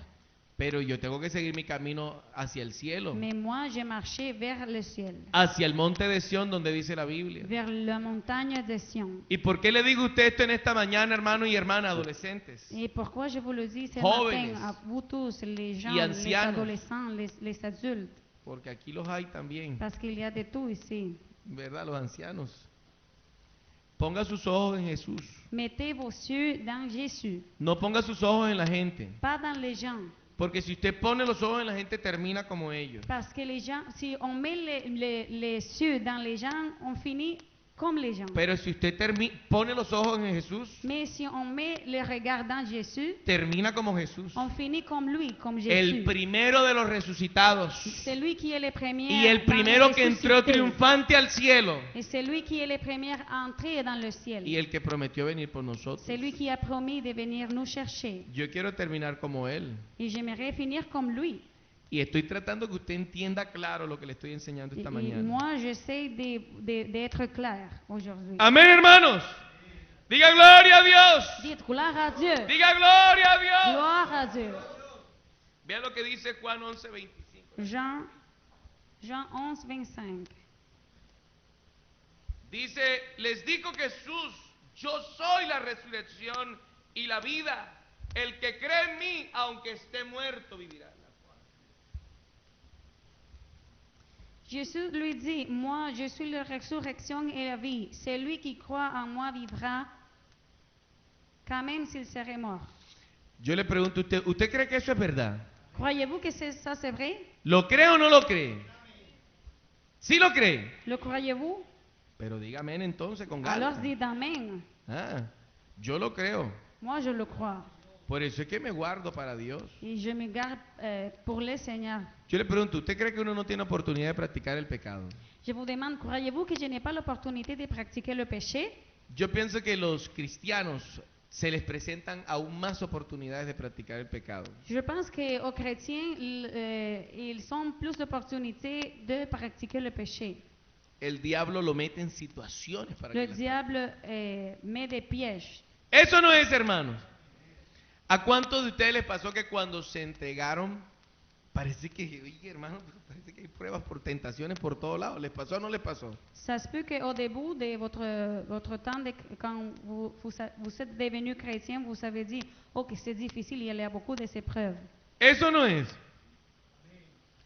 pero yo tengo que seguir mi camino hacia el cielo, Mais moi, je marchais vers le ciel, hacia el monte de Sión donde dice la Biblia. vers la montagne de Sion. ¿Y por qué le digo a usted esto en esta mañana, hermanos y hermanas, adolescentes? Et pourquoi je vous le dis ce Jóvenes matin à vous tous, les gens, y les ancianos. adolescents, les adultes, Porque aquí los hay también, parce qu'il y a de tout ici. ¿verdad? Los ancianos. Ponga sus ojos en Jesús. Mettez vos yeux dans Jésus, No ponga sus ojos en la gente. pas dans les gens. Porque si usted pone los ojos en la gente, termina como ellos. Parce que les gens, si on met les yeux dans les gens, on finit comme les gens. Pero si usted pone los ojos en Jesús, Mais si on met le regard dans Jésus, termina como Jesús. on finit comme lui, comme El Jésus. primero de los resucitados. C'est lui qui est le premier. Y el primero que entró triunfante al cielo. Et c'est lui qui est le premier à entrer dans le ciel. Y el que prometió venir por nosotros. C'est lui qui a promis de venir nous chercher. Yo quiero terminar como Él. Et j'aimerais finir comme lui. Y estoy tratando que usted entienda claro lo que le estoy enseñando esta Et mañana. moi, j'essaie d'être clair aujourd'hui. Amén, hermanos. Diga gloria a Dios. Dites gloire à Dieu. Diga gloria a Dios. Gloire à Dieu. Vea lo que dice Juan 11:25. Jean 11, 25. Dice, les dijo Jesús, yo soy la resurrección y la vida. El que cree en mí, aunque esté muerto, vivirá. Jésus lui dit, moi, je suis la résurrection et la vie. Celui qui croit en moi vivra, quand même s'il serait mort. Yo le pregunto a usted, ¿usted cree que eso es verdad? Croyez-vous que ça c'est vrai? ¿Lo cree o no lo cree? ¿Sí lo cree? Le croyez-vous? Pero dígame entonces con Alors ganas. dites amen. Ah, yo lo creo. Moi, je le crois. Por eso es que me guardo para Dios. Et je me garde pour le Seigneur. Yo le pregunto, ¿usted cree que uno no tiene oportunidad de practicar el pecado? Je vous demande, croyez-vous que je n'ai pas l'opportunité de pratiquer le péché? Yo pienso que los cristianos se les presentan aún más oportunidades de practicar el pecado. Je pense qu'aux chrétiens, ils ont plus d'opportunités de pratiquer le péché. El diablo lo mete en situaciones para Le que... diable met des pièges. Eso no es, hermanos. ¿A cuántos de ustedes les pasó que cuando se entregaron, parece que, oye, hermano, parece que hay pruebas por tentaciones por todos lados? ¿Les pasó o no les pasó? Ça se peut qu'au début de votre temps, quand vous êtes devenu chrétien, vous avez dit, oh, que c'est difficile, il y a beaucoup de ces preuves. Eso no es.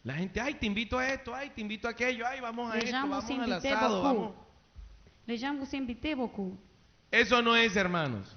La gente, ay, te invito a esto, ay, te invito a aquello, ay, vamos a Les esto, gens vamos vous al invitaient asado, beaucoup. vamos. Les gens vous invitaient beaucoup. Eso no es, hermanos.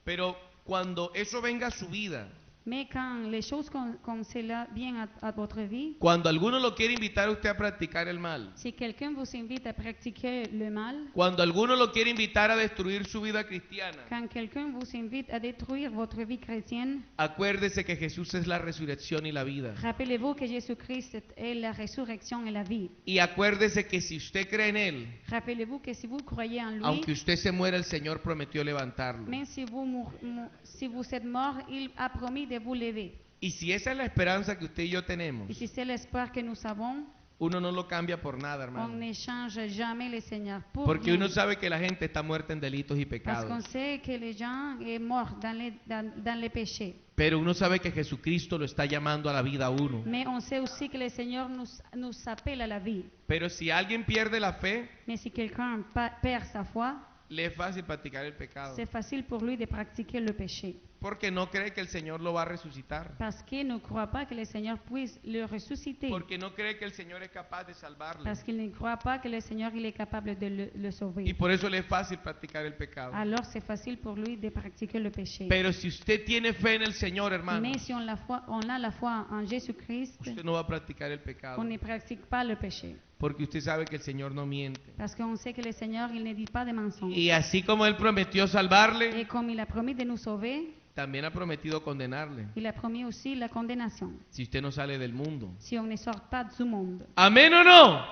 Pero cuando eso venga a su vida, Mais quand les choses comme cela viennent à votre vie, cuando alguno lo quiere invitar a usted a practicar el mal, si quelqu'un vous invite à pratiquer le mal, cuando alguno lo quiere invitar a destruir su vida cristiana, quand quelqu'un vous invite à détruire votre vie chrétienne, acuérdese que Jesús es la resurrección y la vida. rappelez-vous que Jésus-Christ est la résurrection et la vie. Y acuérdese que si usted cree en Él, Rappelez-vous que si vous croyez en lui, aunque usted se muera, el Señor prometió levantarlo. même si vous êtes mort, il a promis de vous lever. Y si esa es la esperanza que usted y yo tenemos, Et si c'est l'espoir que nous avons, uno no lo cambia por nada, on hermano. n'échange jamais le Seigneur pour Porque rien. uno sabe que la gente está muerta en delitos y Parce qu'on pecados. sait que les gens sont morts dans les péchés. Pero uno sabe que Jesucristo lo está llamando a la vida a uno. Mais on sait aussi que le Seigneur nous appelle à la vie. Pero si alguien pierde la fe, Mais si quelqu'un perd sa foi, le es fácil practicar el pecado. c'est facile pour lui de pratiquer le péché. Porque no cree que el Señor lo va a resucitar. Parce qu'il ne croit pas que le Seigneur puisse le ressusciter. Porque no cree que el Señor es capaz de salvarle. Parce qu'il ne croit pas que le Seigneur il est capable de le Y sauver. por eso le es fácil practicar el pecado. Alors c'est facile pour lui de pratiquer le péché. Pero si usted tiene fe en el Señor, hermano, Mais si on a la foi en Jésus-Christ, usted no va a practicar el pecado. on ne pratique pas le péché. Porque usted sabe que el Señor no miente. Parce qu'on sait que le Seigneur, il ne dit pas de mensonges. Y así como Él prometió salvarle, Et comme il a promis de nous sauver, también ha prometido condenarle. il a promis aussi la condamnation. Si usted no sale del mundo. Si on ne sort pas du monde. ¿Amén o no?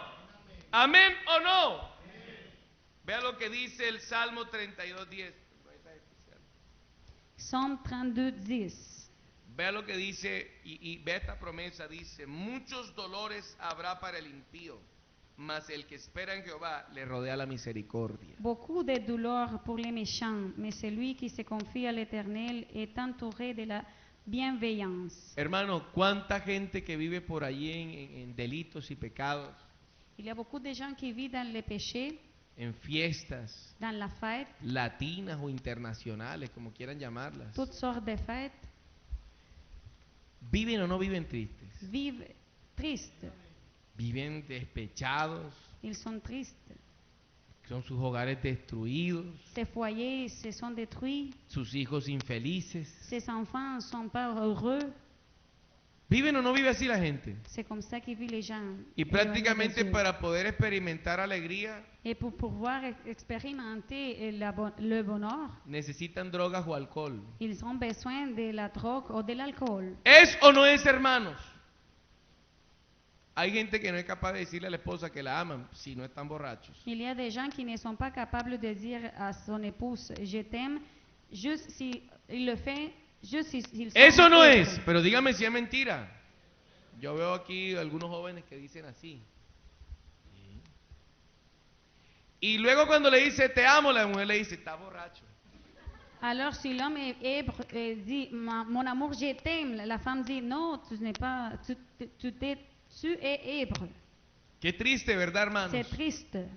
¿Amén o no? Vea lo que dice el Salmo 32:10. Psaume 32, 10. Vea lo que dice y vea esta promesa. Dice, muchos dolores habrá para el impío, mas el que espera en Jehová le rodea la misericordia. Beaucoup de douleurs pour les méchants, mais celui qui se confie à l'Éternel est entouré de la bienveillance. Hermano, ¿cuánta gente que vive por allí en delitos y pecados, Il y a beaucoup de gens qui vivent dans les péchés, en fiestas dans la fête, latinas o internacionales, como quieran llamarlas, toutes sortes de fêtes, viven o no viven tristes? vivent tristes. Viven despechados, Ils sont tristes. son sus hogares destruidos, Ces foyers se sont détruits. sus hijos infelices. Ces enfants ne sont pas heureux. ¿Viven o no vive así la gente? C'est comme ça que vivent les gens. Y éloignés de prácticamente Dieu. para poder experimentar alegría Et pour pouvoir expérimenter le bonheur, necesitan drogas o alcohol. ils ont besoin de la drogue ou de l'alcool. ¿Es o no es, hermanos? Hay gente que no es capaz de decirle a la esposa que la aman si no están borrachos. Il y a des gens qui ne sont pas capables de dire à son épouse je t'aime, juste si il le fait, juste s'ils sont Eso no libres. es, pero dígame si es mentira. Yo veo aquí algunos jóvenes que dicen así. Y luego cuando le dice te amo, la mujer le dice está borracho. Alors si l'homme est ivre, dit mon amour je t'aime, la femme dit non, tu n'es pas, tu es ivre. Qué triste, ¿verdad, hermanos? C'est triste,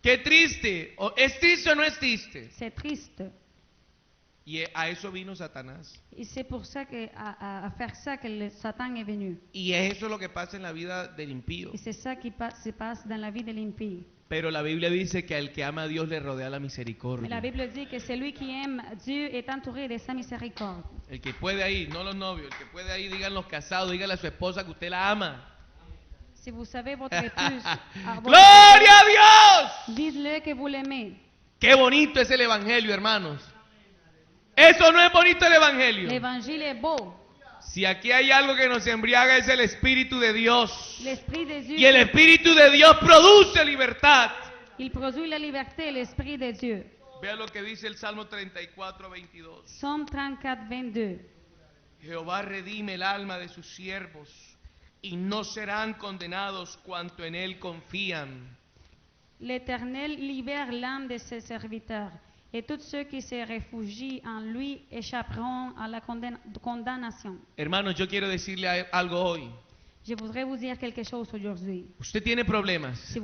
Qué triste. ¿Es triste o no es triste? c'est triste. Y a eso vino Satanás. Et c'est pour ça que à faire ça que le Satan est venu. Y eso es lo que pasa en la vida del impío. Et c'est ça qui se passe dans la vie de l'impie. Pero la Biblia dice que al que ama a Dios le rodea la Mais la misericordia. Bible dit que celui qui aime Dieu est entouré de sa miséricorde. El que puede ahí, no los novios, el que puede ahí, digan los casados, díganle a su esposa que usted la ama. Si vous savez votre épouse, ¡Gloria a Dios! dites-le que vous l'aimez. Qué bonito es el evangelio, hermanos. Eso no es bonito el evangelio. L'évangile est beau. Si aquí hay algo que nos embriaga es el Espíritu de Dios. L'Esprit de Dieu, Y el Espíritu de Dios produce libertad. il produit la liberté, l'Esprit de Dieu. Vea lo que dice el Salmo 34, 22. Psaume 34, 22. Jehová redime el alma de sus siervos y no serán condenados cuanto en él confían. L'Éternel libère l'âme de ses serviteurs, et tous ceux qui se réfugient en lui échapperont à la condamnation. Hermanos, yo quiero decirle algo hoy. Je voudrais vous dire quelque chose aujourd'hui. Usted tiene problemas. Si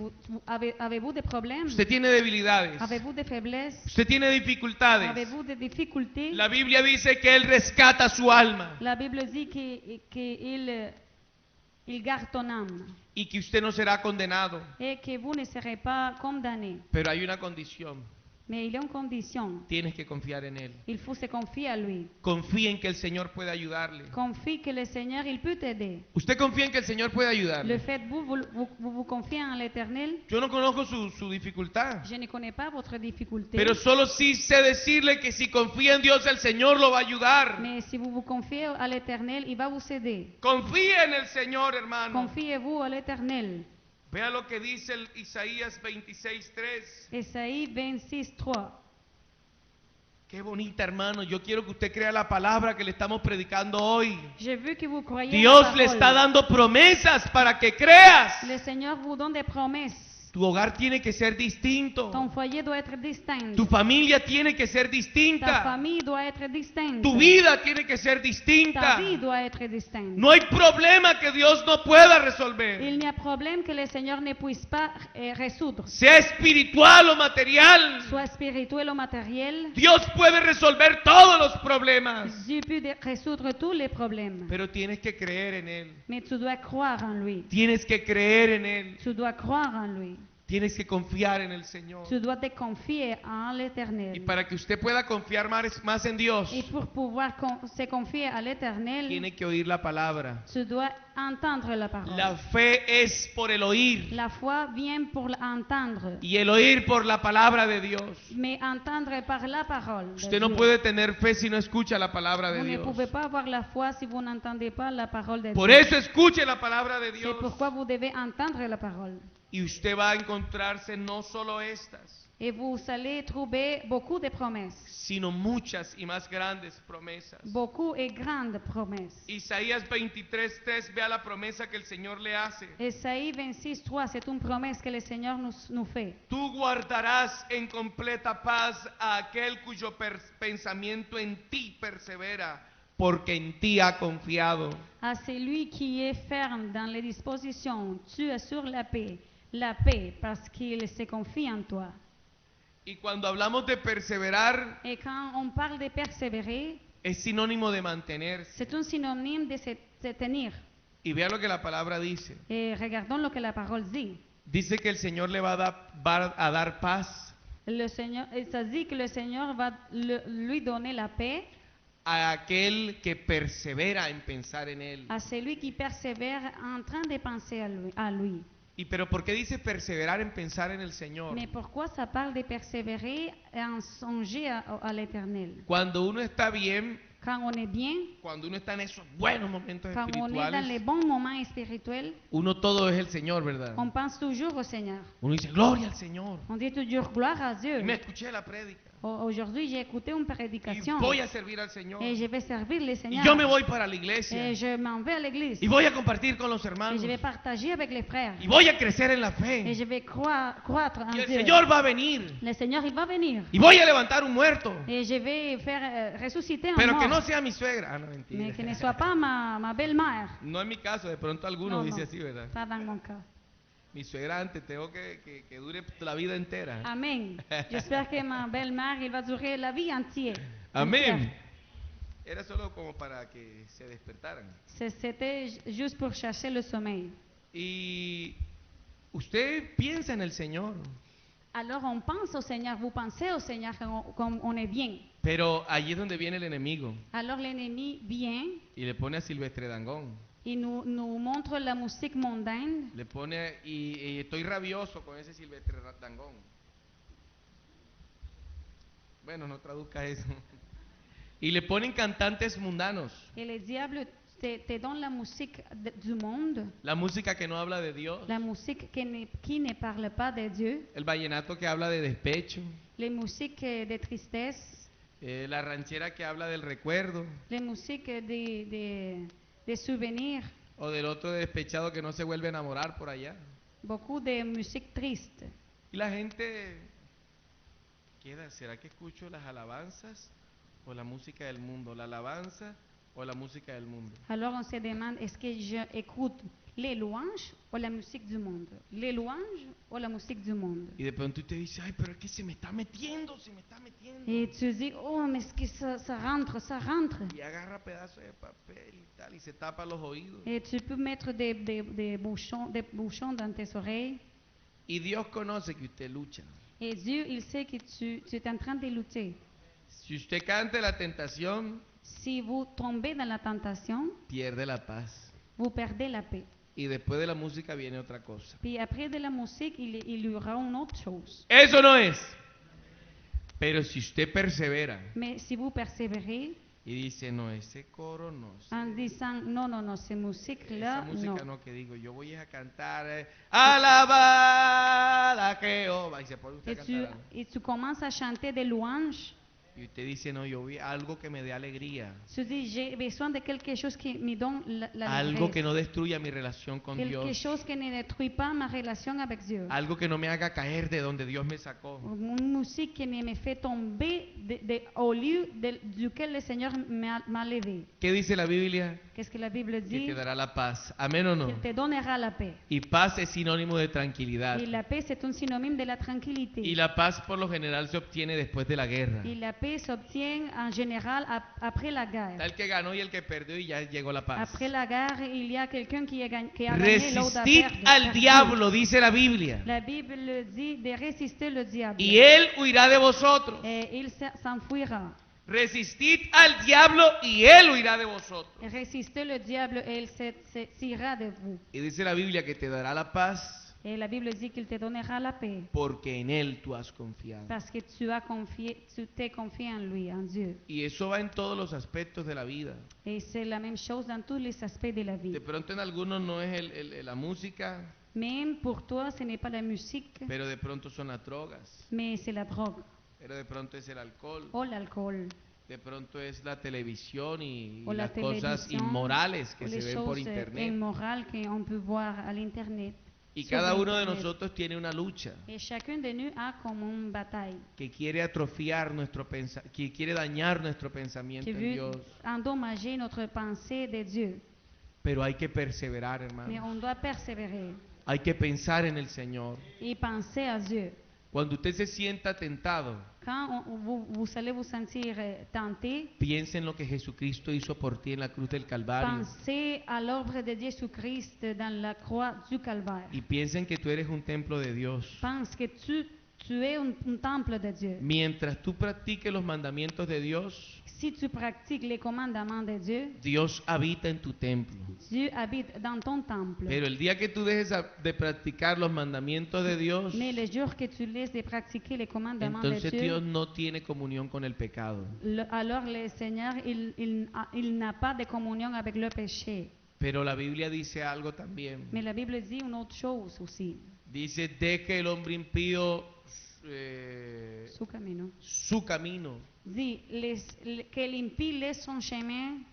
avez-vous des problèmes? Usted tiene debilidades. Avez-vous des faiblesses? Usted tiene dificultades. Avez-vous des difficultés? La Biblia dice que él rescata su alma La Bible dit qu'il garde ton âme y que usted no será condenado. et que vous ne serez pas condamné. Pero hay una condición. Mais il y a une condition. Tienes que confiar en él. Il faut se confier à lui. Confía en que el Señor puede ayudarle. Confie que le Seigneur, il peut t'aider. ¿Usted confía en que el Señor puede Le ayudarle? fait vous confiez en l'Éternel. Yo no conozco su dificultad. Je ne connais pas votre difficulté. Pero solo sí sé decirle que si confía en Dios, el Señor lo va a ayudar. Mais si vous vous confiez à l'Éternel, il va vous aider. Confíe en el Señor, hermano. Confiez-vous à l'Éternel. Vea lo que dice el Isaías 26:3. Ésaïe 26, 3. Qué bonita, hermano. Yo quiero que usted crea la palabra que le estamos predicando hoy. Je veux que vous croyiez Dios la le parole. está dando promesas para que creas. Le Seigneur vous donne des promesses. Tu hogar tiene que ser distinto. Ton foyer doit être distinct. Tu familia tiene que ser Ta distinta. famille doit être distincte. Tu vida tiene que ser Ta distinta. vie doit être distincte. No hay problema que Dios no pueda resolver. Il n'y a problème que le Seigneur ne puisse pas résoudre. Sea espiritual o material. Soit spirituel ou matériel, Dios puede resolver todos los problemas. Dieu peut résoudre tous les problèmes. Pero tienes que creer en Él. Mais tu dois croire en lui. Tienes que creer en Él. Tu dois croire en lui. Tienes que confiar en el Señor. Tu dois te confier en Y l'Éternel. para que usted pueda confiar más en Dios, Et pour pouvoir se confier à l'Éternel, tiene que oír la palabra. tu dois entendre la parole. La fe es por el oír La foi vient pour entendre, y el oír por la palabra de Dios. mais entendre par la parole. de Usted no Dieu. puede tener fe si no escucha la palabra de Vous ne Dios. pouvez pas avoir la foi si vous n'entendez pas la parole de Por Dieu. eso escuche la palabra de C'est Dios. pourquoi vous devez entendre la parole. Y usted va a encontrarse no solo estas, Et vous allez trouver beaucoup de promesses, sino muchas y más grandes promesas. beaucoup et grandes promesses. Isaías 23:3, vea la promesa que el Señor le hace. Ésaïe 26, 3, c'est une promesse que le Seigneur nous fait. Tú guardarás en completa paz a aquel cuyo pensamiento en ti persevera, porque en ti ha confiado. À celui qui est ferme dans les dispositions, tu assures la paix parce qu'il se confie en toi. Y cuando hablamos de perseverar, Et quand on parle de persévérer, es sinónimo de mantenerse. c'est un synonyme de se tenir. Y vea lo que la palabra dice. Et regardons ce que la parole dit. Dice que el Señor le va a dar paz Le Seigneur, ça dit que le Seigneur va lui donner la paix a aquel que persevera en pensar en Él. à celui qui persévère en train de penser à lui. ¿Y pero por qué dice perseverar en pensar en el Señor? Mais pourquoi ça parle de persévérer et en songer à l'Éternel? Cuando uno está bien, Quand on est bien, cuando uno está en esos buenos momentos quand on est dans les espirituales, bons moments spirituels, uno todo es el Señor, ¿verdad? on pense toujours au Seigneur. Uno dice, gloria al Señor. On dit toujours gloire à Dieu. Y me escuché la prédica. Aujourd'hui, j'ai écouté une Y prédication voy a servir al Señor. et je vais servir le Y Seigneur. yo me voy para la iglesia. Et je m'en vais à l'église. Y voy a compartir con los Et hermanos. je vais partager avec les frères. Y voy a crecer en la Et fe. je vais croître en Y el Dieu. Señor va a venir. Le Seigneur, il va venir. Y voy a levantar un muerto. Et je vais faire ressusciter un Pero que no mort. sea mi suegra. Ah, no, mentira. Mais que ne soit pas ma belle-mère. No es mi caso, de pronto alguno Non, dice non, así, ¿verdad? pas dans mon cas. Mi suegra antes, tengo que dure la vida entera. Amen. J'espère que ma belle-mère, il va durer la vie entière. Amén. Era solo como para que se despertaran. C'était juste pour chercher le sommeil. Y usted piensa en el Señor, Alors on pense au Seigneur, vous pensez au Seigneur comme on est bien. pero allí es donde viene el enemigo Alors l'ennemi vient, y le pone a Silvestre Dangond. il nous montre la musique mondaine. Le pone, y estoy rabioso con ese Silvestre Dangond. Bueno, no traduzca eso. Y le ponen cantantes mundanos, Et le diable te donne la musique du monde, la música que no habla de Dios, la musique qui ne parle pas de Dieu, el vallenato que habla de despecho, les musiques de tristesse, la ranchera que habla del recuerdo, les musiques de souvenirs, o del otro despechado que no se vuelve a enamorar por allá. beaucoup de musique triste. Y la gente queda, ¿será que escucho las alabanzas o la música del mundo? ¿La alabanza o la música del mundo? Alors on se demande, est-ce que j'écoute les louanges ou la musique du monde? Les louanges ou la musique du monde? Y de pronto usted dice, ay, pero es que se me está metiendo, se me está metiendo. Et tu dis, oh, mais est-ce que ça rentre, ça rentre? Y agarra pedazos de papel y tal, y se tapa los oídos. Et tu peux mettre des bouchons dans tes oreilles. Y Dios conoce que usted lucha. Et Dieu, il sait que tu es en train de lutter. Si usted canta la tentación, Si vous tombez dans la tentation, pierde la paz. vous perdez la paix. Y después de la música viene otra cosa. Puis après de la musique, il y aura une autre chose. Eso no es. Pero si usted persevera Mais si vous persévérez y dice, no, ese coro no. en disant, non, non, non, cette Esa musique-là, música non. no, que digo, yo voy a cantar, alabad a Jehová, y se pone usted a cantar algo. Et tu commences à chanter des louanges. Y usted dice, no, yo voy a algo que me dé alegría, Tu dis, j'ai besoin de quelque chose qui me donne la algo que allégresse. no destruya mi relación con Quelque Dios, chose qui ne détruit pas ma relation avec Dieu. algo que no me haga caer de donde Dios me sacó, Une musique qui ne me fait tomber au lieu duquel le Seigneur m'a levé. ¿Qué dice la Biblia? Qu'est-ce que la Bible Que dit? te dará la paz, amén o no. Qu'il te donnera la paix. Y paz es sinónimo de tranquilidad, Et la paix, c'est un synonyme de la tranquillité. y la paz por lo general se obtiene después de la guerra. Et la paix s'obtient en général après la Está guerre. el que ganó y el que perdió y ya llegó la paz. Après la guerre, il y a quelqu'un qui a gagné, l'autre a Resistid perdu. al diablo, dice la Biblia, La Bible dit de résister le diable. y él huirá de vosotros. Et il s'enfuira. Resistid al diablo y él huirá de vosotros. Résister le diable et il s'ira de vous. Y dice la Biblia que te dará la paz Et la Bible dit qu'il te donnera la paix. porque en él tú has confiado. Parce que tu t'es confié en lui, en Dieu. Y eso va en todos los aspectos de la vida. Et c'est la même chose dans tous les aspects de la vie. De pronto en algunos no es la música, Même pour toi, ce n'est pas la musique, pero de pronto son las drogas, mais c'est la drogue pero de pronto es el alcohol, ou l'alcool. de pronto es la televisión y Ou la las cosas télévision, inmorales que ou se les ven por choses internet. immorales qu'on peut voir à l'internet. Y sur cada uno de Internet. nosotros tiene una lucha Et chacun de nous a comme une bataille que quiere atrofiar que quiere dañar nuestro pensamiento qui en veut Dios. endommager notre pensée de Dieu. Pero hay que perseverar, Mais hermano. on doit persévérer Hay que pensar en el Señor. et penser à Dieu. Cuando usted se sienta tentado, Quand vous allez vous sentir tenté, piense en lo que Jesucristo hizo por ti en la cruz del Calvario. pensez à l'œuvre de Jésus-Christ dans la croix du Calvaire. Y piensen que tú eres un templo de Dios. Pense que tu es un temple de Dieu. Mientras tú practiques los mandamientos de Dios, Si tu pratiques les commandements de Dieu, Dios habita en tu templo. Dieu habite dans ton temple. Pero el día que tú dejes de practicar los mandamientos de Dios, Mais le jour que tu laisses de pratiquer les commandements de entonces Dieu, Dios no tiene comunión con el pecado. alors le Seigneur, il n'a pas de communion avec le péché. Pero la Biblia dice algo también. Mais la Bible dit une autre chose aussi. Dice, deje el hombre impío Su camino. su camino Dit que l'impie laisse son chemin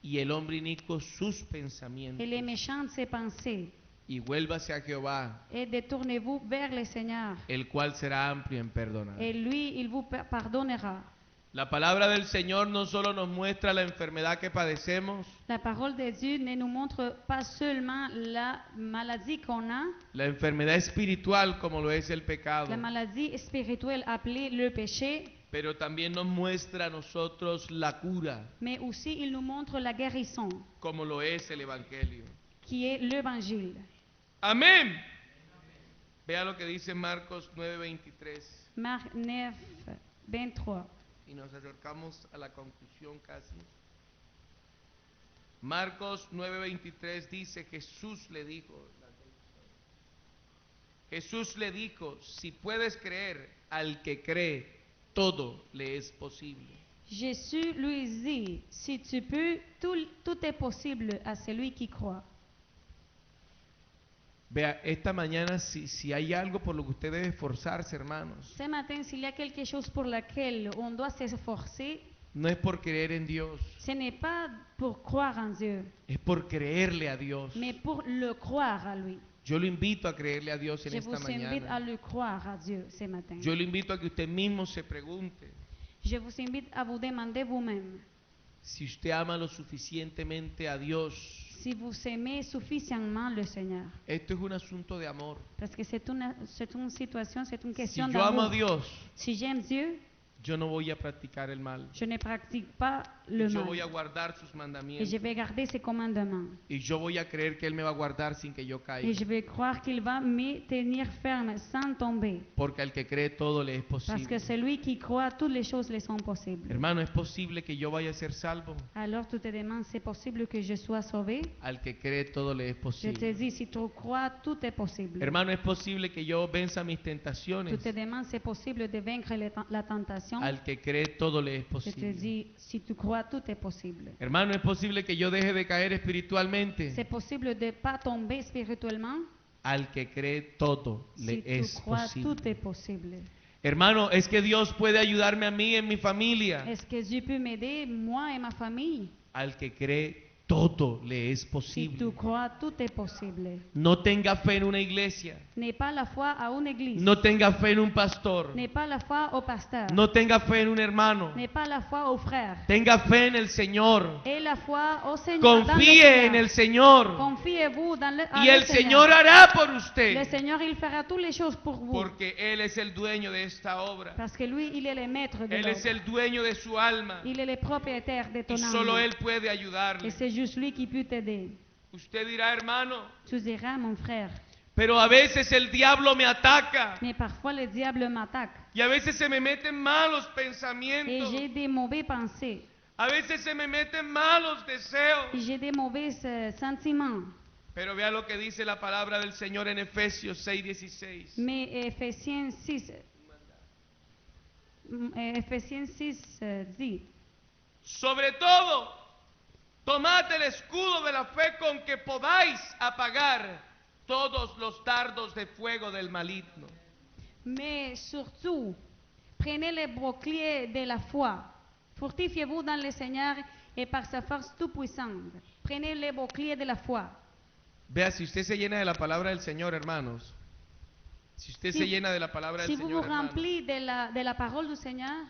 y el hombre inicuo sus et pensamientos les méchants ses pensées. y vuélvase a Jehová, Et détournez-vous vers le Seigneur. el cual será amplio en perdonar. Et lui, il vous pardonnera. La palabra del Señor no solo nos muestra la enfermedad que padecemos, La parole de Dieu ne nous montre pas seulement la maladie qu'on a, la enfermedad espiritual como lo es el pecado, la maladie spirituelle appelée le péché, pero también nos muestra a nosotros la cura mais aussi il nous montre la guérison, como lo es el Evangelio. qui est l'évangile. Amén. Vea lo que dice Marcos 9:23 Marc 9, 23. y nos acercamos a la conclusión casi. Marcos 9:23 dice, Jesús le dijo, si puedes creer, al que cree, todo le es posible. Jésus lui dit, si tu peux, tout est possible à celui qui croit. Vea, esta mañana si hay algo por lo que usted debe esforzarse, hermanos, Ce matin, s'il y a quelque chose pour lequel on doit s'efforcer, no es por creer en Dios, ce n'est pas pour croire en Dieu, es por creerle a Dios. mais pour le croire à lui. Yo lo invito a creerle a Dios en Je esta vous invite à mañana. le croire à Dieu ce matin. Yo lo invito a que usted mismo se pregunte Je vous invite à vous demander vous-même si usted ama lo suficientemente a Dios. si vous aimez suffisamment le Seigneur. Esto es un asunto de amor. Parce que c'est une situation, c'est une Si question yo amo a d'amour. Dios, Si j'aime Dieu, yo no voy a practicar el mal. je ne pratique pas le Yo voy a mal. guardar sus Et je mandamientos. vais garder ses commandements. Y yo voy a creer que Él me va a guardar sin que yo Et caiga. je vais croire qu'il va me tenir ferme sans tomber. Porque al que cree todo le es Parce que posible. celui qui croit, toutes les choses les sont possibles. Hermano, ¿es posible que yo vaya a ser salvo? Alors tu te demandes, c'est possible que je sois sauvé? Al que cree todo le es Je te posible. dis, si tu crois, tout est possible. Hermano, ¿es posible que yo venza mis Tu tentaciones? te demandes, c'est possible de vaincre la tentation? Al que cree todo le es Je te posible. dis, si tu crois, tout est possible. Hermano, ¿es posible que yo deje de caer espiritualmente? C'est possible de ne pas tomber spirituellement? Al que cree todo le Si tu es crois, tout posible. est possible. Hermano, es que Dios puede ayudarme a mí en mi familia. Est-ce que Dieu peut m'aider, moi et ma famille? Al que cree todo le es Si tu posible. crois, tout est possible. No tenga fe en una iglesia. N'aie pas la foi à une église. No tenga fe en un pastor. N'aie pas la foi au pasteur. No tenga fe en un hermano. N'aie pas la foi au frère. Tenga fe en el Señor. Et la foi au Seigneur. dans le Confíe Seigneur. en el Señor. Confiez-vous dans le, Y en el le Señor hará por Le usted. Seigneur, il fera toutes les choses pour vous. Porque Él es el dueño de esta obra. Parce que lui, il est le maître de Él es l'œuvre. el dueño de su alma. Il est le propriétaire de ton Y âme. solo Él puede Et ayudarle. c'est juste lui qui peut t'aider. Usted dirá, hermano, Tu diras, mon frère, pero a veces el diablo me ataca. mais parfois le diable m'attaque. Y a veces se me meten malos Et pensamientos. j'ai des mauvais pensées. A veces se me meten malos deseos. Et j'ai des mauvais sentiments. Pero vea lo que dice la palabra del Señor en Efesios 6:16. Mais Éphésiens 6, dit, Sobre todo, tomad el escudo de la fe con que podáis apagar todos los dardos de fuego del maligno. mais surtout, prenez les boucliers de la foi. Fortifiez-vous dans le Seigneur et par sa force toute-puissante. Prenez les boucliers de la foi. Vea, si usted se llena de la palabra del Señor, hermanos. Si usted Si- se llena de la palabra Si del vous Señor, vous hermanos, remplissez de la parole du Seigneur,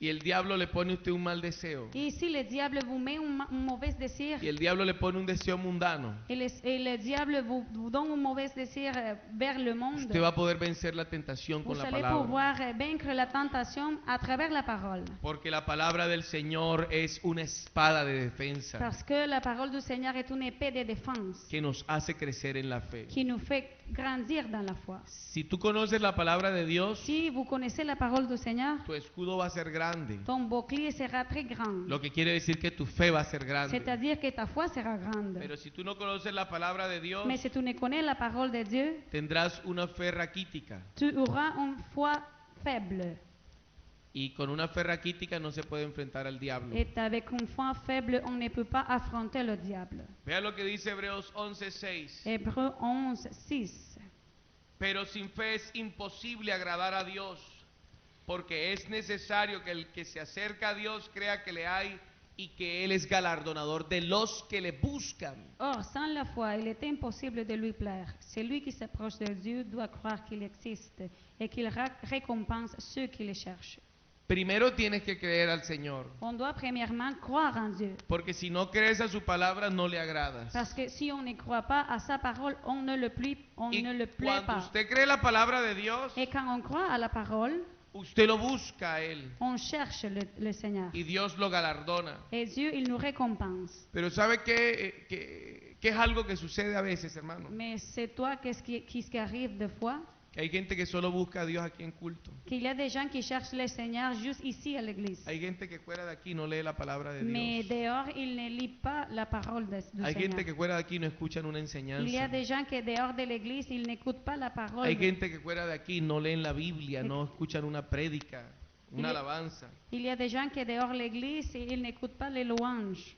y el diablo le pone a usted un mal deseo, Et si le diable vous met un mauvais désir, y el diablo le pone un deseo mundano, et le diable vous donne un mauvais désir vers le monde, usted va a poder vencer la tentación con vous la allez palabra. pouvoir vaincre la tentation à travers la parole. Porque la palabra del Señor es una espada de defensa Parce que la parole du Seigneur est une épée de défense que nos hace crecer en la fe. qui nous fait grandir dans la foi. Si tú conoces la palabra de Dios, Si vous connaissez la parole du Seigneur, tu escudo va a ser grande, ton bouclier sera très grand. lo que quiere decir que tu fe va a ser grande. C'est-à-dire que ta foi sera grande. Pero si tú no conoces la palabra de Dios, Mais si tu ne connais la parole de Dieu, tendrás una fe raquítica. tu auras une foi faible. Y con una fe raquítica no se puede enfrentar al diablo. Et avec une foi faible, on ne peut pas affronter le diable. Vea lo que dice Hebreos 11:6. Hébreux 11, 6. Pero sin fe es imposible agradar a Dios, porque es necesario que el que se acerca a Dios crea que le hay y que Él es galardonador de los que le buscan. Or, sans la foi, il est impossible de lui plaire. Celui qui s'approche de Dieu doit croire qu'il existe et qu'il récompense ceux qui le cherchent. Primero tienes que creer al Señor, On doit premièrement croire en Dieu. porque si no crees a su palabra no le agradas. Parce que si on ne croit pas à sa parole, on ne le plaît Cuando pas. usted cree la palabra de Dios, Et quand on croit à la parole, usted lo busca a Él on cherche le Seigneur. y Dios lo galardona. Et Dieu, il nous récompense. Pero ¿sabe qué es algo que sucede a veces, hermano? Mais c'est toi, qu'est-ce qui arrive des fois? Que hay gente que solo busca a Dios aquí en culto. Qu'il y a des gens qui cherchent le Seigneur juste ici à l'église. Hay gente que fuera de aquí no lee la palabra de Mais Dios. dehors, ils ne lisent pas la parole du Hay gente Seigneur. que fuera de aquí no escuchan una Il y a enseñanza. des gens qui, dehors de l'église, ils n'écoutent pas la parole. Hay gente que fuera de aquí no leen la Biblia, no escuchan una prédica, una Y- alabanza. Il y a des gens qui, dehors de l'église, ils n'écoutent pas les louanges.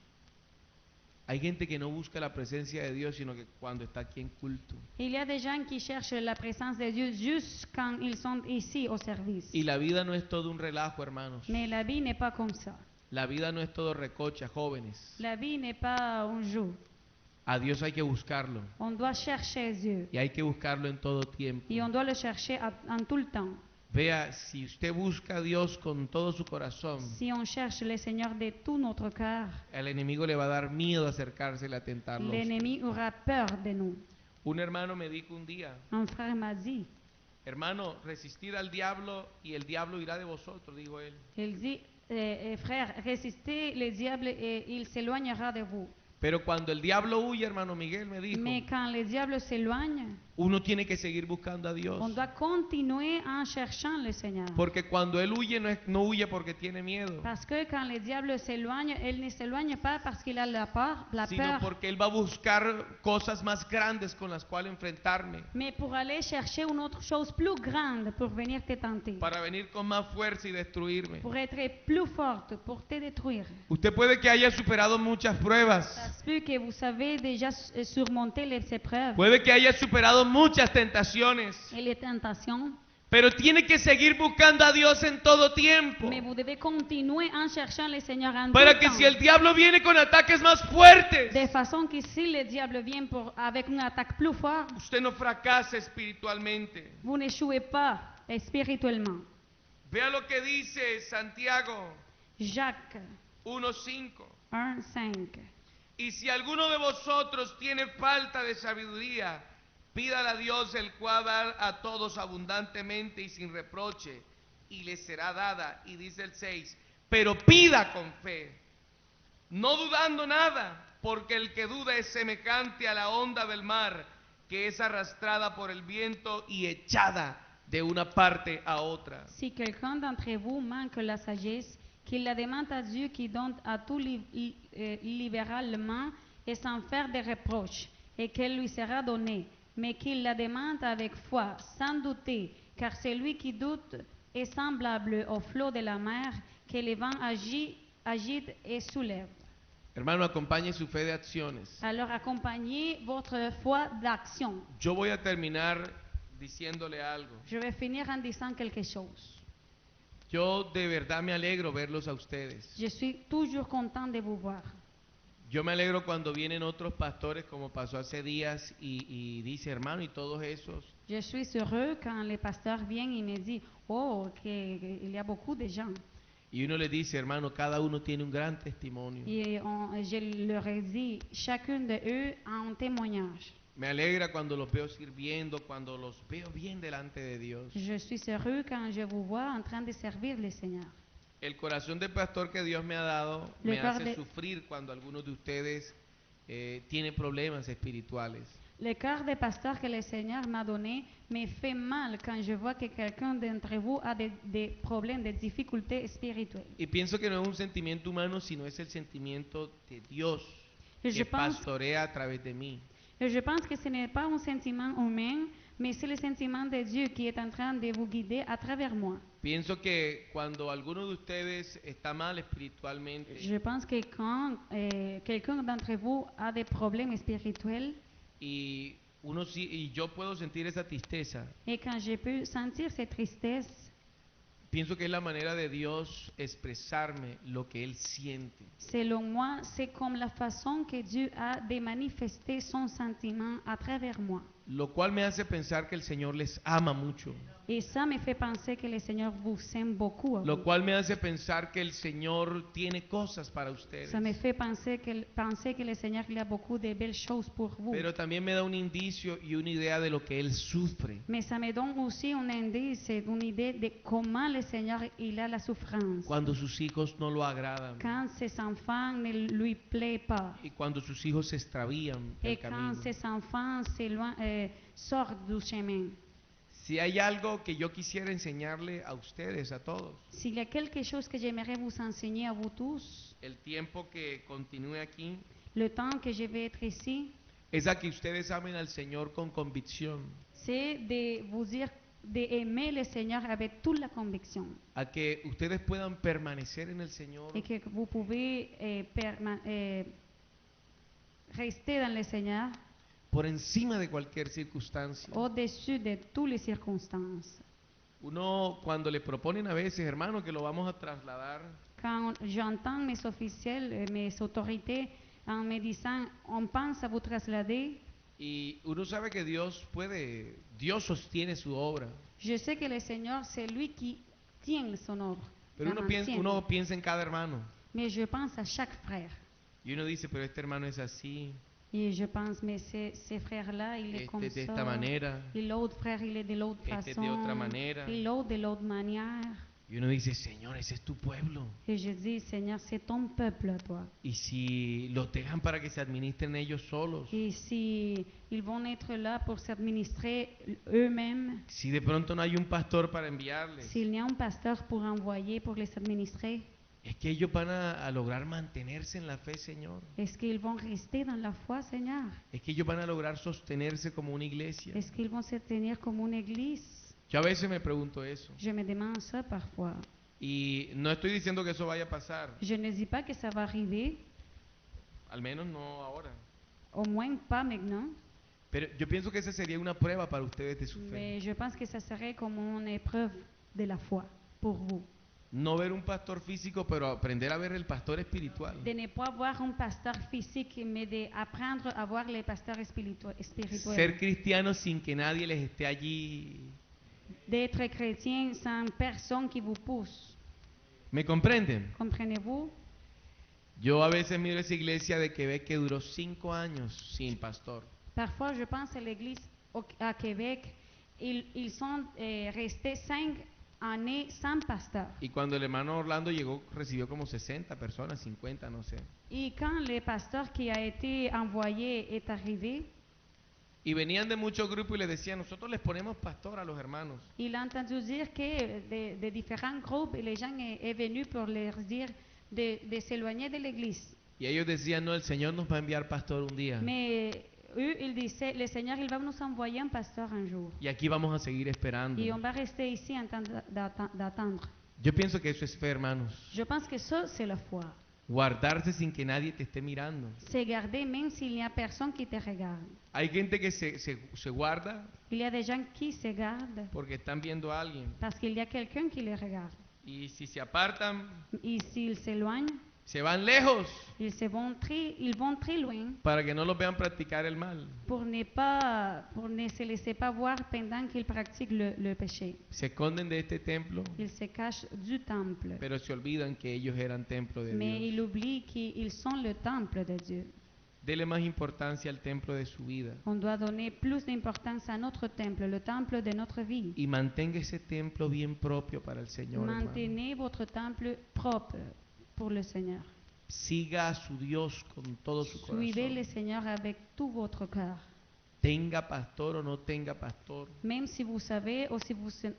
Hay gente que no busca la presencia de Dios, sino que cuando está aquí en culto. Il y a des gens qui cherchent la présence de Dieu juste quand ils sont ici au service. Y la vida no es todo un relajo, hermanos. Mais la vie n'est pas comme ça. La vida no es todo recocha, jóvenes. La vie n'est pas un jeu. A Dios hay que buscarlo. On doit chercher Dieu. Y hay que buscarlo en todo tiempo. Et on doit le chercher en tout le temps. Vea, si usted busca a Dios con todo su corazón, Si on cherche le Seigneur de tout notre cœur, al enemigo le va a dar miedo acercársele a tentarlo. l'ennemi aura peur de nous. Un hermano me dijo un día, Un frère m'a dit, hermano, resistid al diablo y el diablo irá de vosotros, dijo él. il dit, frère, résistez le diable et il s'éloignera de vous. Pero cuando el diablo huye, hermano Miguel me dijo, Mais quand le diable s'éloigne, uno tiene que seguir buscando a Dios. on doit continuer en cherchant le Seigneur. Porque cuando él huye, no huye porque tiene miedo, Parce que quand le diable s'éloigne, il ne s'éloigne pas parce qu'il a la peur, sino porque él va a buscar cosas más grandes con las cuales enfrentarme, mais pour aller chercher une autre chose plus grande pour venir te tenter, para venir con más fuerza y destruirme. pour être plus forte, pour te détruire. Usted puede que haya superado muchas pruebas, Parce que vous savez déjà surmonter les épreuves puede que haya superado muchas tentaciones, et les tentations, pero tiene que seguir buscando a Dios en todo tiempo, mais vous devez continuer en cherchant le Seigneur en tout para que temps. si el diablo viene con ataques más fuertes, De façon que si le diable vient avec une attaque plus forte, usted no fracase espiritualmente. vous n'échouez pas spirituellement. Vea lo que dice Santiago Jacques 1:5. 1:5. Y si alguno de vosotros tiene falta de sabiduría, pídale a Dios, el cual da a todos abundantemente y sin reproche, y le será dada. Y dice el 6, pero pida con fe, no dudando nada, porque el que duda es semejante a la onda del mar, que es arrastrada por el viento y echada de una parte a otra. Si quelqu'un d'entre vous manque la sagesse, qu'il la demande à Dieu qui donne à tout libéralement et sans faire de reproches, et qu'elle lui sera donnée, mais qu'il la demande avec foi, sans douter, car celui qui doute est semblable au flot de la mer que le vent agite et soulève. Hermano, acompañe su fe de acciones. Alors accompagnez votre foi d'action. Yo voy a terminar diciéndole algo. Je vais finir en disant quelque chose. Yo de verdad me alegro verlos a ustedes. Je suis toujours content de vous voir. Yo me alegro cuando vienen otros pastores, como pasó hace días, y dice, hermano, y todos esos. Je suis heureux quand les pasteurs viennent et me disent, oh, qu'il y a beaucoup de gens. Y uno le dice, hermano, cada uno tiene un gran testimonio. Je leur ai dit, chacune de eux a un témoignage. Me alegra cuando los veo sirviendo, cuando los veo bien delante de Dios. Je suis heureux quand je vous vois en train de servir le Seigneur. El corazón de pastor que Dios me ha dado Le me hace cœur de- sufrir cuando algunos de ustedes tienen problemas espirituales. Le cœur de pasteur que le Seigneur m'a donné me fait mal quand je vois que quelqu'un d'entre vous a des problèmes, des difficultés spirituelles. Y pienso que no es un sentimiento humano, sino es el sentimiento de Dios Et que pastorea a través de mí. je pense que ce n'est pas un sentiment humain, mais c'est le sentiment de Dieu qui est en train de vous guider à travers moi. Pienso que cuando alguno de ustedes está mal espiritualmente Je pense que quand quelqu'un d'entre vous a des problèmes spirituels, y yo puedo sentir esa tristeza, et quand je peux sentir cette tristesse, pienso que es la manera de Dios expresarme lo que Él siente. selon moi, c'est comme la façon que Dieu a de manifester son sentiment à travers moi. Lo cual me hace pensar que el Señor les ama mucho. Et ça me fait penser que le Seigneur vous aime beaucoup. à Lo vous. cual me hace pensar que el Señor tiene cosas para ustedes. Ça me fait penser que le Seigneur il a beaucoup de belles choses pour vous. Pero también me da un indicio y una idea de lo que Él sufre. Mais ça me donne aussi un indice, une idée de comment le Seigneur il a la souffrance. Cuando sus hijos no lo agradan. Quand ses enfants ne lui plaisent pas. Y cuando sus hijos se extravían Et del quand camino. ses enfants sortent du chemin. Si hay algo que yo quisiera enseñarle a ustedes, a todos, S'il y a quelque chose que j'aimerais vous enseigner à vous tous, el tiempo que continúe aquí, le temps que je vais être ici, es a que ustedes amen al Señor con convicción, c'est de vous dire d'aimer le Seigneur avec toute la conviction a que ustedes puedan permanecer en el Señor et que vous pouvez rester dans le Seigneur por encima de cualquier circunstancia. au-dessus de toutes les circonstances. Uno cuando le proponen a veces, hermano, que lo vamos a trasladar, Quand j'entends mes officiels, mes autorités en me disant on pense à vous traslader, y uno sabe que Dios sostiene su obra, je sais que le Seigneur c'est lui qui tient son œuvre. pero la maintient. uno piensa en cada hermano Mais je pense à chaque frère. y uno dice, pero este hermano es así, Et je pense, mais ces frères-là, il est comme este de ça. esta manera, Et l'autre frère, il est de l'autre este façon. de otra manera. Et l'autre de l'autre manière. y uno dice, Señor, ese es tu pueblo. Et je dis, Seigneur, c'est ton peuple, toi. Y si los dejan para que se administren ellos solos, Et si ils vont être là pour s'administrer eux-mêmes, si de pronto no hay un pastor para enviarles, s'il y a un pasteur pour envoyer, pour les administrer, es que ellos van a lograr mantenerse en la fe, Señor. est-ce qu'ils vont rester dans la foi, Seigneur? Es que ellos van a lograr sostenerse como una iglesia. Est-ce qu'ils vont se tenir comme une église? Yo a veces me pregunto eso. Je me demande ça parfois. Y no estoy diciendo que eso vaya a pasar, Je ne dis pas que ça va arriver, al menos no ahora. au moins pas maintenant. Pero yo pienso que esa sería una prueba para ustedes de su fe. Mais je pense que ça serait comme une épreuve de la foi pour vous. No ver un pastor físico, pero aprender a ver el pastor espiritual. De ne pas voir un pasteur physique, mais d'apprendre à voir les pasteurs spirituels. Ser cristianos sin que nadie les esté allí. D'être chrétien sans personne qui vous pousse. ¿Me comprenden? Comprenez-vous? Yo a veces miro esa iglesia de Quebec que duró 5 años sin pastor. Parfois, je pense à l'église à Québec. Ils sont restés 5 années sans pasteur. Y cuando el hermano Orlando llegó, recibió como 60 personas, 50, no sé. Et quand le pasteur qui a été envoyé est arrivé, Y venían de muchos grupos y les decían, nosotros les ponemos pastor a los hermanos. il a entendu dire que de différents groupes, les gens est venu pour leur dire de s'éloigner de l'église. Y ellos decían, no, el Señor nos va a enviar pastor un día. Mais eux, ils disaient, le Seigneur, il va nous envoyer un pasteur un jour. Y aquí vamos a seguir esperando. Et on va rester ici en train d'attendre. Yo pienso que eso es fe, hermanos. Je pense que ça, c'est la foi. Guardarse sin que nadie te esté mirando. C'est garder même s'il n'y a personne qui te regarde. Hay gente que se guarda Il y a des gens qui se gardent porque están viendo a alguien. parce qu'il y a quelqu'un qui les regarde. Y si se apartan, Et s'ils s'éloignent, Se van lejos Ils vont très loin para que no los vean practicar el mal. pour ne se laisser pas voir pendant qu'ils pratiquent le péché. Se esconden de este templo, Ils se cachent du temple, pero se olvidan que ellos eran templo de mais Dios. ils oublient qu'ils sont le temple de Dieu. Dele más importancia al templo de su vida On doit donner plus d'importance à notre temple, le temple de notre vie. y mantenga ese templo bien propio para el Señor. Hermano. Maintenez votre temple propre pour le Seigneur. Siga a su Dios con todo su Suivez le corazón. Seigneur avec tout votre cœur. Tenga pastor o no tenga pastor, Même si vous savez ou si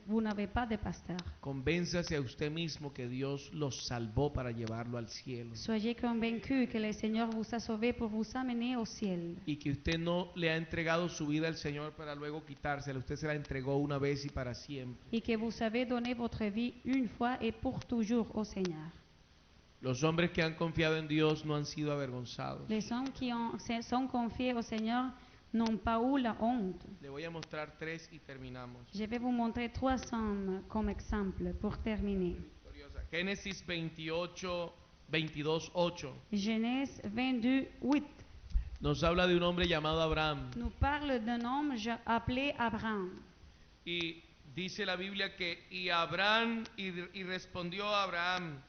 vous n'avez pas de pasteur. convénzase a usted mismo que Dios los salvó para llevarlo al cielo Soyez convaincus que le Seigneur vous a sauvé pour vous amener au ciel. y que usted no le ha entregado su vida al Señor para luego quitársela. Usted se la entregó una vez y para siempre. Et que vous savez donner votre vie une fois et pour toujours au Seigneur. Los hombres que han confiado en Dios no han sido avergonzados. Les hommes qui se sont confiés au Seigneur n'ont pas eu la honte. Le voy a mostrar 3 y terminamos. Je vais vous montrer 3 hommes comme exemple pour terminer. Génesis 28, 22:8 Genèse 22, 8 nos habla de un hombre llamado Abraham. nous parle d'un homme appelé Abraham. Y dice la Biblia que y respondió Abraham,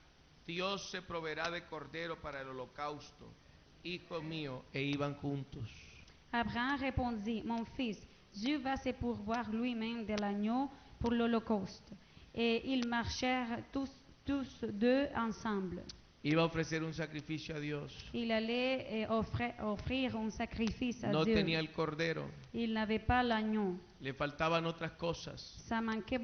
Dios se proveerá de cordero para el holocausto, hijo mío, e iban juntos. Abraham répondit, mon fils, Dieu va se pourvoir lui-même de l'agneau pour l'Holocauste. Et ils marchèrent tous deux ensemble. Iba a ofrecer un sacrificio a Dios. Il allait offrir un sacrifice à No Dieu. tenía el cordero, Il n'avait pas l'agneau. le faltaban otras cosas. Ça manquait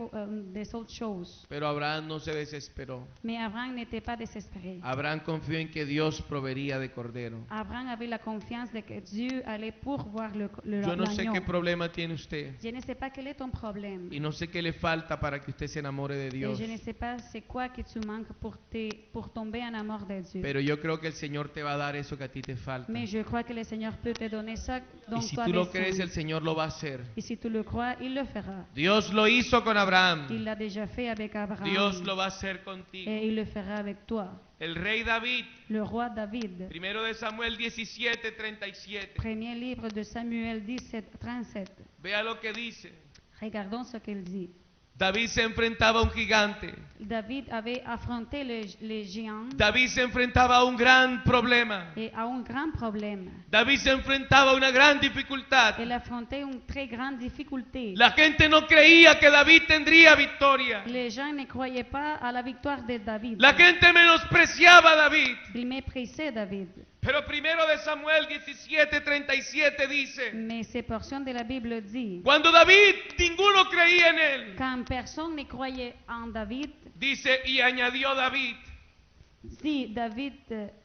des autres choses. Pero Abraham no se desesperó. Mais Abraham n'était pas désespéré. Abraham confió en que Dios proveería de cordero. Abraham avait la confiance de que Dieu allait pourvoir Yo no sé l'agneau. qué problema tiene usted Je ne sais pas quel est ton problème. y no sé qué le falta para que usted se enamore de Et Dios. je ne sais pas c'est quoi que tu manques pour tomber en amour de Dieu. Pero yo creo que el Señor te va a dar eso que a ti te falta. Mais je crois que le Seigneur peut te donner ça dont Y si tu as tú lo besoin. crees, el Señor lo va a hacer. Et si tu le crois, il le fera. Dios lo hizo con Abraham. Il l'a déjà fait avec Abraham. Dios lo va a hacer contigo. Et il le fera avec toi. El rey David, Le roi David. primero de Samuel 17:37. Premier livre de Samuel 17, 37. Vea lo que dice. Regardons ce qu'il dit. David se enfrentaba a un gigante. David avait affronté les géants David se enfrentaba a un gran problema. et a un grand problème. David se enfrentaba a una gran dificultad. Il affrontait une très grande difficulté. La gente no creía que David tendría victoria. Les gens ne croyaient pas à la victoire de David. La gente menospreciaba a David. Ils méprisaient David. Pero primero de Samuel 17:37 dice, Mais ces portions de la Bible dit, cuando David ninguno creía en él, quand personne ne croyait en David, dice, y añadió David, si David,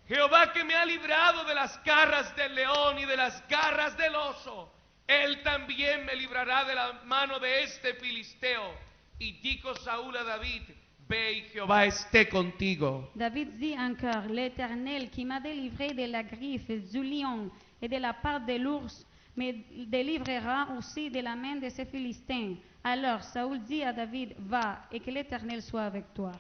Jehová que me ha librado de las garras del león y de las garras del oso, él también me librará de la mano de este filisteo. Y dijo Saúl a David, ve y Jehová esté contigo. David dit encore, l'Éternel qui m'a délivré de la griffe du lion et de la patte de l'ours, me délivrera aussi de la main de ces Philistins. Alors Saúl dit à David, va, et que l'Éternel soit avec toi.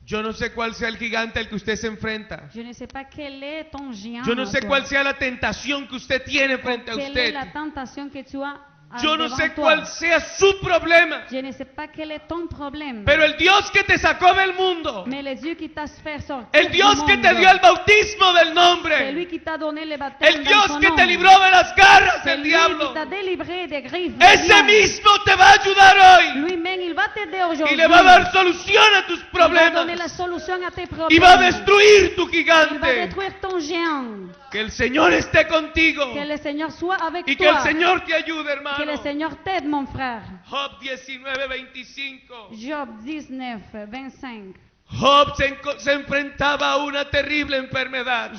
Yo no sé cuál sea el gigante al que usted se enfrenta. Je ne sais pas quel est ton géant. Yo no sé toi. cuál sea la tentación que usted tiene frente a Quelle est usted. la tentation que tu as Yo no devant sé toi. cuál sea su problema. Je ne sais pas quel est ton problème. Pero el Dios que te sacó del mundo, Mais le Dieu qui t'a fait sortir el Dios du que monde, te dio el bautismo del c'est nombre, lui qui t'a donné le baptême el dans Dios son que nom. te libró de las garras C'est del lui diablo, qui t'a délivré des griffes. du ese lion. mismo te va a ayudar hoy Lui-même, il va t'aider y aujourd'hui. le va a dar solución a tus Il va donner problemas la solution à tes problèmes. y va a destruir tu Il va gigante. détruire ton géant. Que el Señor esté contigo Que le Seigneur soit avec y que toi. el Señor te ayude, Que hermano. le Seigneur t'aide, mon frère. Job 19:25. Job 19, 25. Job se enfrentaba a una terrible enfermedad.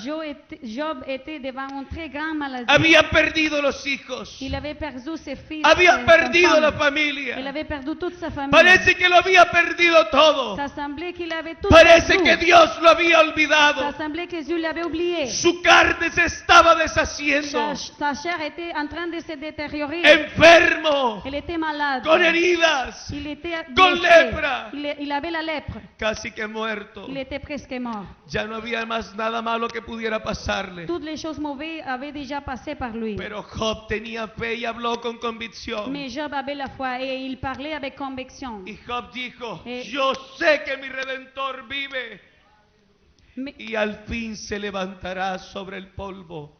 Job était devant une très grande maladie. Había perdido los hijos. Il avait perdu ses fils. Había sa perdido femme. la Il familia. avait perdu toute sa famille. Parece que lo había perdido todo. Ça semblait qu'il avait tout Parece perdu. que Dios lo había Ça olvidado. semblait que Dieu l'avait oublié. Su carne se estaba deshaciendo. Sa chair était en train de se détériorer. Enfermo. Il était malade. Con heridas. Il était Con blessé. lepra. Il avait la lèpre. Casi que muerto. Il était presque mort. Ya no había más nada malo que pudiera pasarle. Toutes les choses mauvaises avaient déjà passé par lui. Pero Job tenía fe y habló con convicción. Mais Job avait la foi et il parlait avec conviction. Y Job dijo, Eh. yo sé que mi Redentor vive Mais, y al fin se levantará sobre el polvo.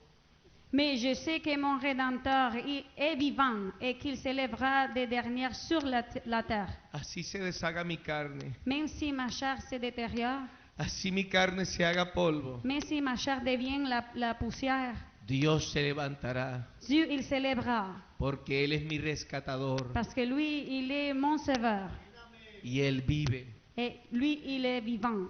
mais je sais que mon Rédempteur est vivant et qu'il s'élèvera des dernières sur la terre. Así se deshaga mi carne, Même si ma chair se détériore, así mi carne se haga polvo. même si ma chair devient la poussière, Dios se levantará Dieu, il s'élèvera. porque Él es mi rescatador Parce que lui, il est mon sauveur. y Él vive. Et lui, il est vivant.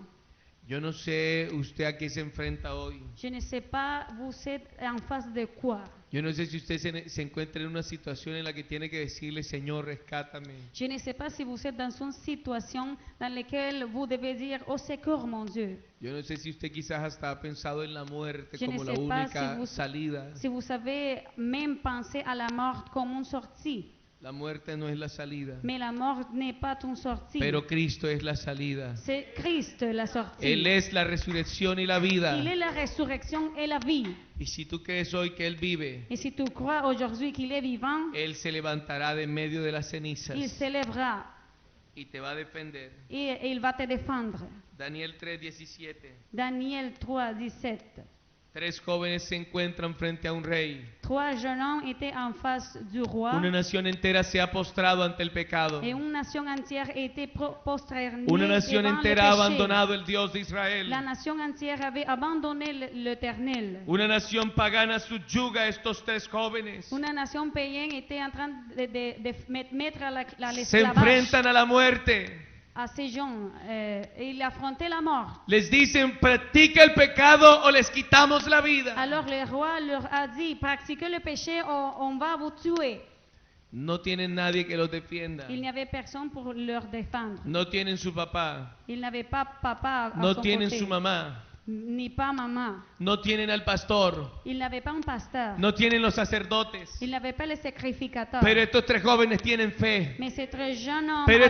Yo no sé usted a qué se enfrenta hoy. Je ne sais pas, vous êtes en face de quoi. Yo no sé si usted se encuentra en una situación en la que tiene que decirle, Señor, rescátame. Je ne sais pas si vous êtes dans une situation dans laquelle vous devez dire au secours, mon Dieu. Yo no sé si usted quizás hasta ha pensado en la muerte Je ne como la sais pas única si vous- salida. Si vous avez même pensé à la mort comme une sortie, La muerte no es la salida, mais la mort n'est pas une sortie. pero Cristo es la salida. C'est Christ la sortie. Él es la resurrección y la vida. Il est la résurrection et la vie. Y si tú crees hoy que Él vive, Et si tu crois aujourd'hui qu'il est vivant, Él se levantará de en medio de las cenizas il s'élèvera y te va a defender. et il va te défendre. Daniel 3:17. Daniel 3, 17. 3 jóvenes se encuentran frente a un rey. 3 jeunes hommes étaient en face du roi Una nación entera se ha postrado ante el pecado. et une nation entière était prosternée Una nación devant entera ha le péché. abandonado el Dios de Israel. La nation entière avait abandonné l'Éternel. Una nación pagana subyuga a estos 3 jóvenes. Une nation païenne était en train de mettre à Se l'esclavage enfrentan a la muerte. à ces gens. Il affrontait la mort. Les dicen, practica el pecado o les quitamos la vida. Alors le roi leur a dit, pratiquez le péché, on va vous tuer. No tienen nadie que los defienda. Il n'y avait personne pour leur défendre. No tienen su papá. Il n'avait pas papa à No son tienen côté, su mamá. ni pas maman. No tienen al pastor. Il n'avait pas un pasteur. No tienen los sacerdotes. Il n'avait pas le sacrificateur. Pero estos 3 jóvenes tienen fe. Mais ces 3 jeunes hommes Pero-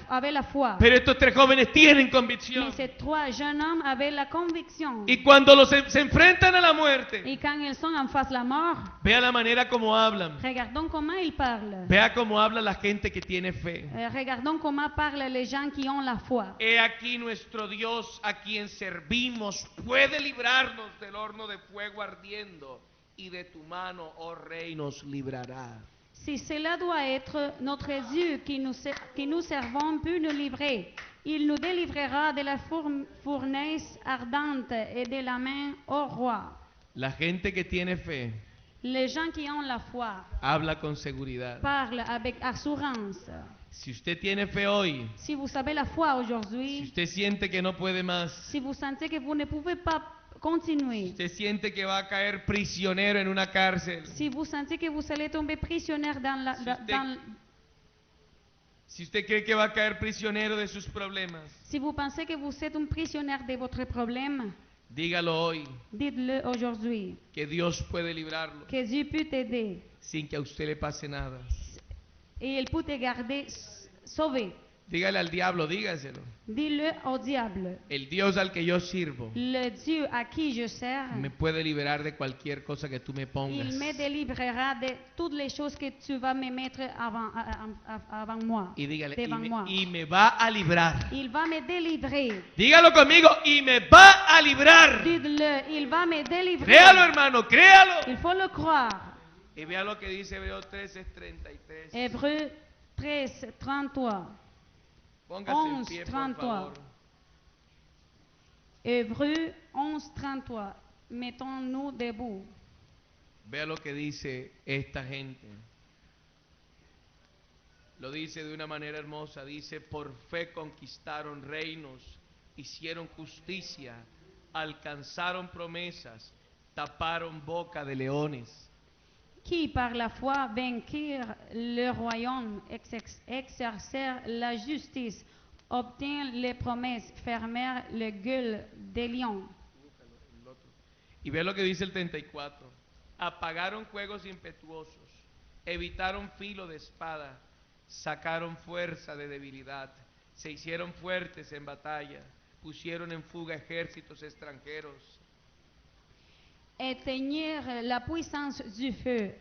avaient la foi. Pero estos 3 jóvenes tienen convicción. Mais ces 3 jeunes hommes avaient la conviction. Y cuando se enfrentan a la muerte, Et quand ils sont en face de la mort, vea la manera como hablan. regardons comment ils parlent. Vea cómo habla la gente que tiene fe. Regardons comment parlent les gens qui ont la foi. He aquí nuestro Dios a quien servimos puede librarnos del horno de fuego ardiendo y de tu mano, oh rey, nos librará. Si cela doit être notre Dieu qui nous servons peut nous livrer, il nous délivrera de la fournaise ardente et de la main au roi. La gente que tiene fe Les gens qui ont la foi habla con seguridad. parlent avec assurance. Si usted tiene fe hoy, Si vous avez la foi si aujourd'hui, usted siente que no puede más, si vous sentez que vous ne pouvez pas continuer, usted siente que va a caer prisionero en una cárcel, si vous sentez que vous allez tomber prisionnière si usted cree que va a caer prisionero de sus problemas, si vous pensez que vous êtes un prisonnière de votre problème, dígalo hoy, dites-le aujourd'hui, que Dios puede librarlo que Dieu peut t'aider sin que a usted le pase nada. et il peut te garder sauvé. Dígale al diablo, dígaselo. Dis-le au diable, El Dios al que yo sirvo le Dieu à qui je sers, me puede liberar de cualquier cosa que tú me pongas. il me délivrera de toutes les choses que tu vas me mettre avant moi, Y dígale, devant moi. y me va a librar. Il va me délivrer. Dígalo conmigo, y me va a librar. Dites-le, il va me délivrer. Créalo, hermano, créalo. Il faut le croire. Y vea lo que dice Hebreos 13:33. Hébreux 13, 33. Póngase en 11, pie, por 33. favor. Hébreux 11, 33. Mettons-nous debout. Vea lo que dice esta gente. Lo dice de una manera hermosa. Dice, por fe conquistaron reinos, hicieron justicia, alcanzaron promesas, taparon boca de leones. Qui par la foi vainquirent le royaume, exercèrent la justice, obtinrent les promesses, fermèrent le gueule des lions. Y ve lo que dice el 34. Apagaron fuegos impetuosos, evitaron filo de espada, sacaron fuerza de debilidad, se hicieron fuertes en batalla, pusieron en fuga ejércitos extranjeros. Éteignirent la puissance du feu,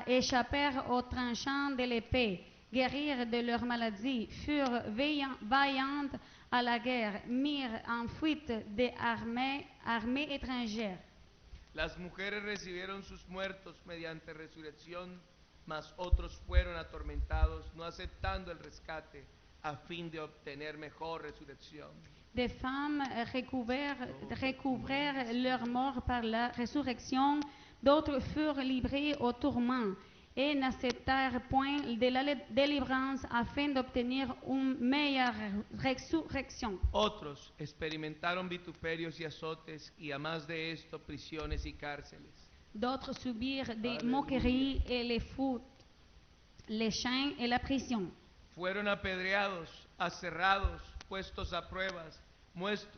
échappèrent aux tranchants de l'épée, guérirent de leurs maladies, furent vaillantes à la guerre, mirent en fuite des armées étrangères. Las mujeres recibieron sus muertos mediante resurrección, mas otros fueron atormentados, no aceptando el rescate, a fin de obtener mejor resurrección. Des femmes recouvrèrent leur mort par la résurrection, d'autres furent livrées au tourment et n'acceptèrent point de la délivrance afin d'obtenir une meilleure résurrection. Otros experimentaron vituperios y azotes, y a más de esto, prisiones y cárceles. D'autres subirent des moqueries et les fautes, les chaînes et la prison. Fueron apedreados, aserrados, puestos a pruebas,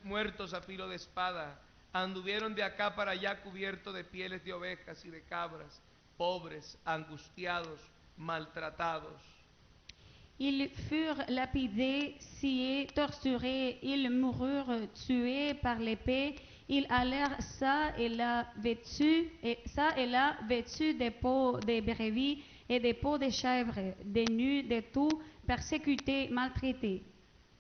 muertos a filo de espada. Anduvieron de acá para allá cubiertos de pieles de ovejas y de cabras, pobres, angustiados, maltratados. Ils furent lapidés, sciés, torturés, ils moururent tués par l'épée, ils allèrent ça et là vêtus des peaux de brebis et des peaux de chèvres, des nus, de tout, persécutés, maltraités.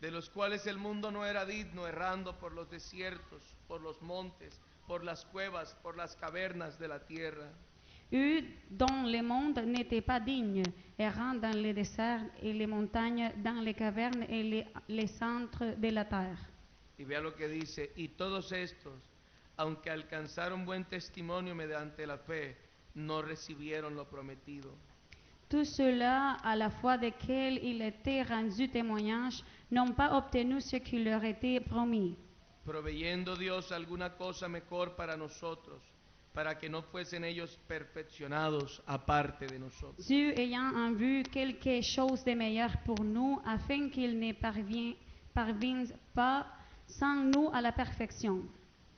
De los cuales el mundo no era digno, errando por los desiertos, por los montes, por las cuevas, por las cavernas de la tierra. Eux dont le monde n'était pas digne, errant dans les déserts et les montagnes, dans les cavernes et les centres de la terre. Y vea lo que dice, y todos estos, aunque alcanzaron buen testimonio mediante la fe, no recibieron lo prometido. Tout cela, à la foi desquels il était rendu témoignage, n'ont pas obtenu ce qui leur était promis. Proveyendo Dios alguna cosa mejor para nosotros, para que no fuesen ellos perfeccionados aparte de nosotros. Dieu ayant en vue quelque chose de meilleur pour nous, afin qu'ils ne parvinssent pas sans nous à la perfection.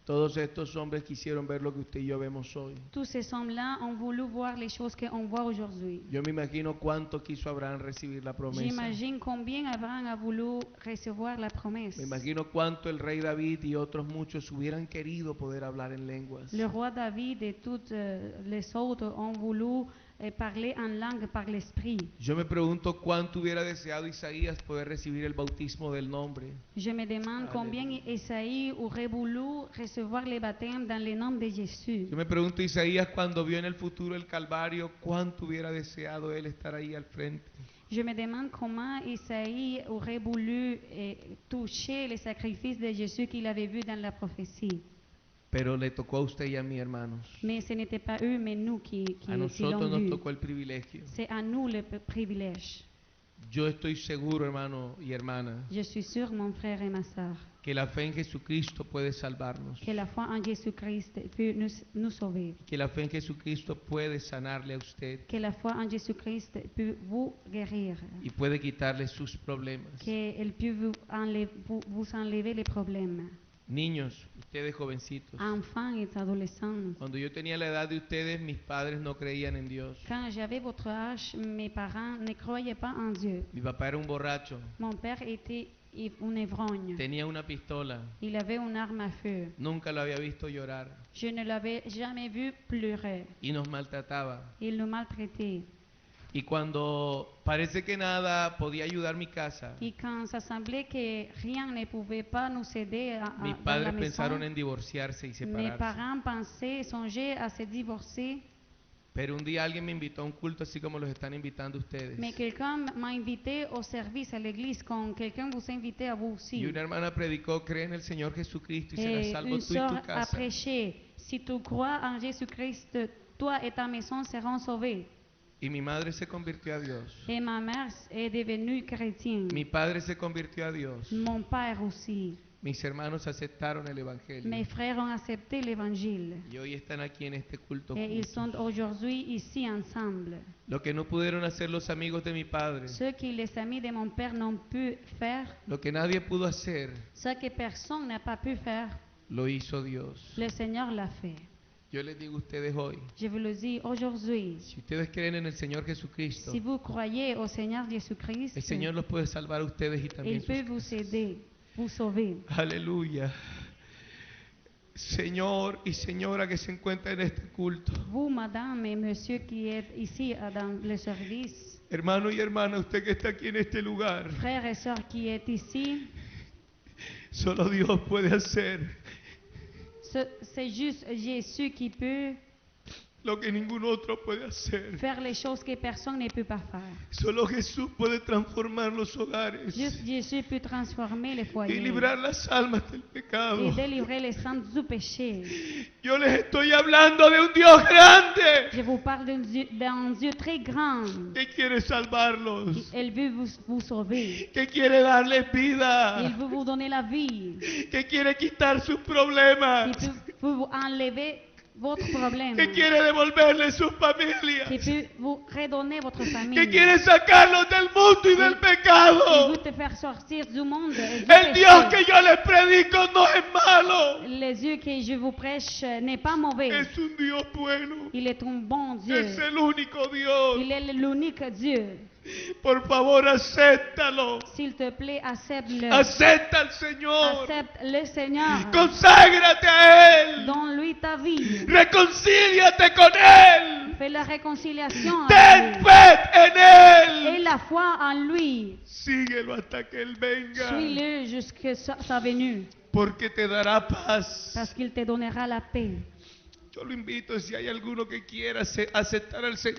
Todos estos hombres quisieron ver lo que usted y yo vemos hoy. Tous ces hommes-là ont voulu voir les choses qu'on voit aujourd'hui. Yo me imagino cuánto quiso Abraham recibir la promesa. J'imagine combien Abraham a voulu recevoir la promesse. Me imagino cuánto el rey David y otros muchos hubieran querido poder hablar en lenguas. Le roi David et toutes les autres ont voulu parler en langue par l'esprit. Yo me pregunto cuánto hubiera deseado Isaías poder recibir el bautismo del nombre. Je me demande combien Isaïe aurait voulu recevoir le baptême dans le nom de Jésus. Yo me pregunto Isaías cuando vio en el futuro el Calvario, cuánto hubiera deseado él estar ahí al frente. Je me demande comment Isaïe aurait voulu toucher les sacrifices de Jésus qu'il avait vu dans la prophétie. Pero le tocó a usted y a mí, hermanos. Mais ce n'était pas eux, mais nous qui A l'ont nosotros nos vu. tocó el privilegio. C'est à nous le privilège. Yo estoy seguro, hermano y hermana, Je suis sûr, mon frère et ma sœur, que la fe en Jesucristo puede salvarnos. que la foi en Jésus-Christ peut nous sauver. Que la fe en Jesucristo puede sanarle a usted Que la foi en Jésus-Christ peut vous guérir. y puede quitarle sus problemas. Qu'elle peut vous enlever les problèmes. Niños, ustedes jovencitos, Enfants et adolescents. cuando yo tenía la edad de ustedes, mis padres no creían en Dios. Quand j'avais votre âge, mes parents ne croyaient pas en Dieu. Mi papá era un borracho, Mon père était un ivrogne. tenía una pistola, Il avait une arme à feu. nunca lo había visto llorar Je ne l'avais jamais vu pleurer. y nos maltrataba. Il nous maltraitait. Y cuando parece que nada podía ayudar mi casa, Et quand ça semblait que rien ne pouvait pas nous aider mis dans la padres maison, pensaron en divorciarse y mes separarse. parents pensaient, songeaient à se divorcer. Pero un día alguien me invitó a un culto así como los están invitando ustedes. Mais quelqu'un m'a invité au service à l'église, quand quelqu'un vous invitait à vous aussi. Y una hermana predicó, cree en el Señor Jesucristo y serás Et salvo une tú y sœur tu a casa. prêché, si tu crois en Jésus-Christ, toi et ta maison seront sauvés. Y mi madre se convirtió a Dios. Et ma mère est devenue chrétienne. Mi padre se convirtió a Dios. Mon père aussi. Mis hermanos aceptaron el Evangelio. Mes frères ont accepté l'évangile. Y hoy están aquí en este culto Et ils juntos. sont aujourd'hui ici ensemble. Lo que no pudieron hacer los amigos de mi padre, Ce que les amis de mon père n'ont pu faire, lo que nadie pudo hacer, ce que personne n'a pas pu faire, lo hizo Dios. le Seigneur l'a fait. Yo les digo a ustedes hoy, Je vous le dis aujourd'hui, si ustedes creen en el Señor Jesucristo, si vous croyez au Seigneur Jésus-Christ, el Señor los puede salvar a ustedes y también il sus peut vous casas. aider. vous sauver. Aleluya. Señor y señora que se encuentra en este culto, Vous, madame et monsieur qui êtes ici dans le service, hermano y hermana, usted que está aquí en este lugar, frères et sœurs qui êtes ici, solo Dios puede hacer c'est juste Jésus qui peut lo que ningún otro puede hacer. faire les choses que personne ne peut pas faire. Solo Jesús puede transformar los hogares Juste Jésus peut transformer les y foyers librar las almas del pecado. et délivrer les saints du péché. Yo les estoy hablando de un Dios grande Je vous parle d'un Dieu très grand. que quiere salvarlos, Il veut vous sauver. que quiere darles Il vida, veut vous donner la vie. que quiere quitar sus Il problemas, peut vous enlever votre problème. que quiere devolverles sus Qui familias, peut vous redonner votre famille. que quiere sacarlos del mundo y del Il pecado. veut te faire sortir du monde et du El Dios que péché. yo les predico no es malo, Les yeux que je vous prêche n'est pas mauvais. es un Dios bueno, Il est un bon Dieu. es el único Dios. Il est l'unique Dieu. Por favor, acéptalo. S'il te plaît, accepte-le. Acepta al Señor. Accepte le Seigneur. Conságrate a Él. Donne-lui ta vie. Reconcíliate con Él. Fais la réconciliation Ten avec lui. fe en Et Él. la foi en lui. Síguelo hasta que Él venga. Suis-le jusqu'à sa venue. Porque te dará paz. Parce qu'il te donnera la paix. Yo lo invito, si hay alguno que quiera aceptar al Señor.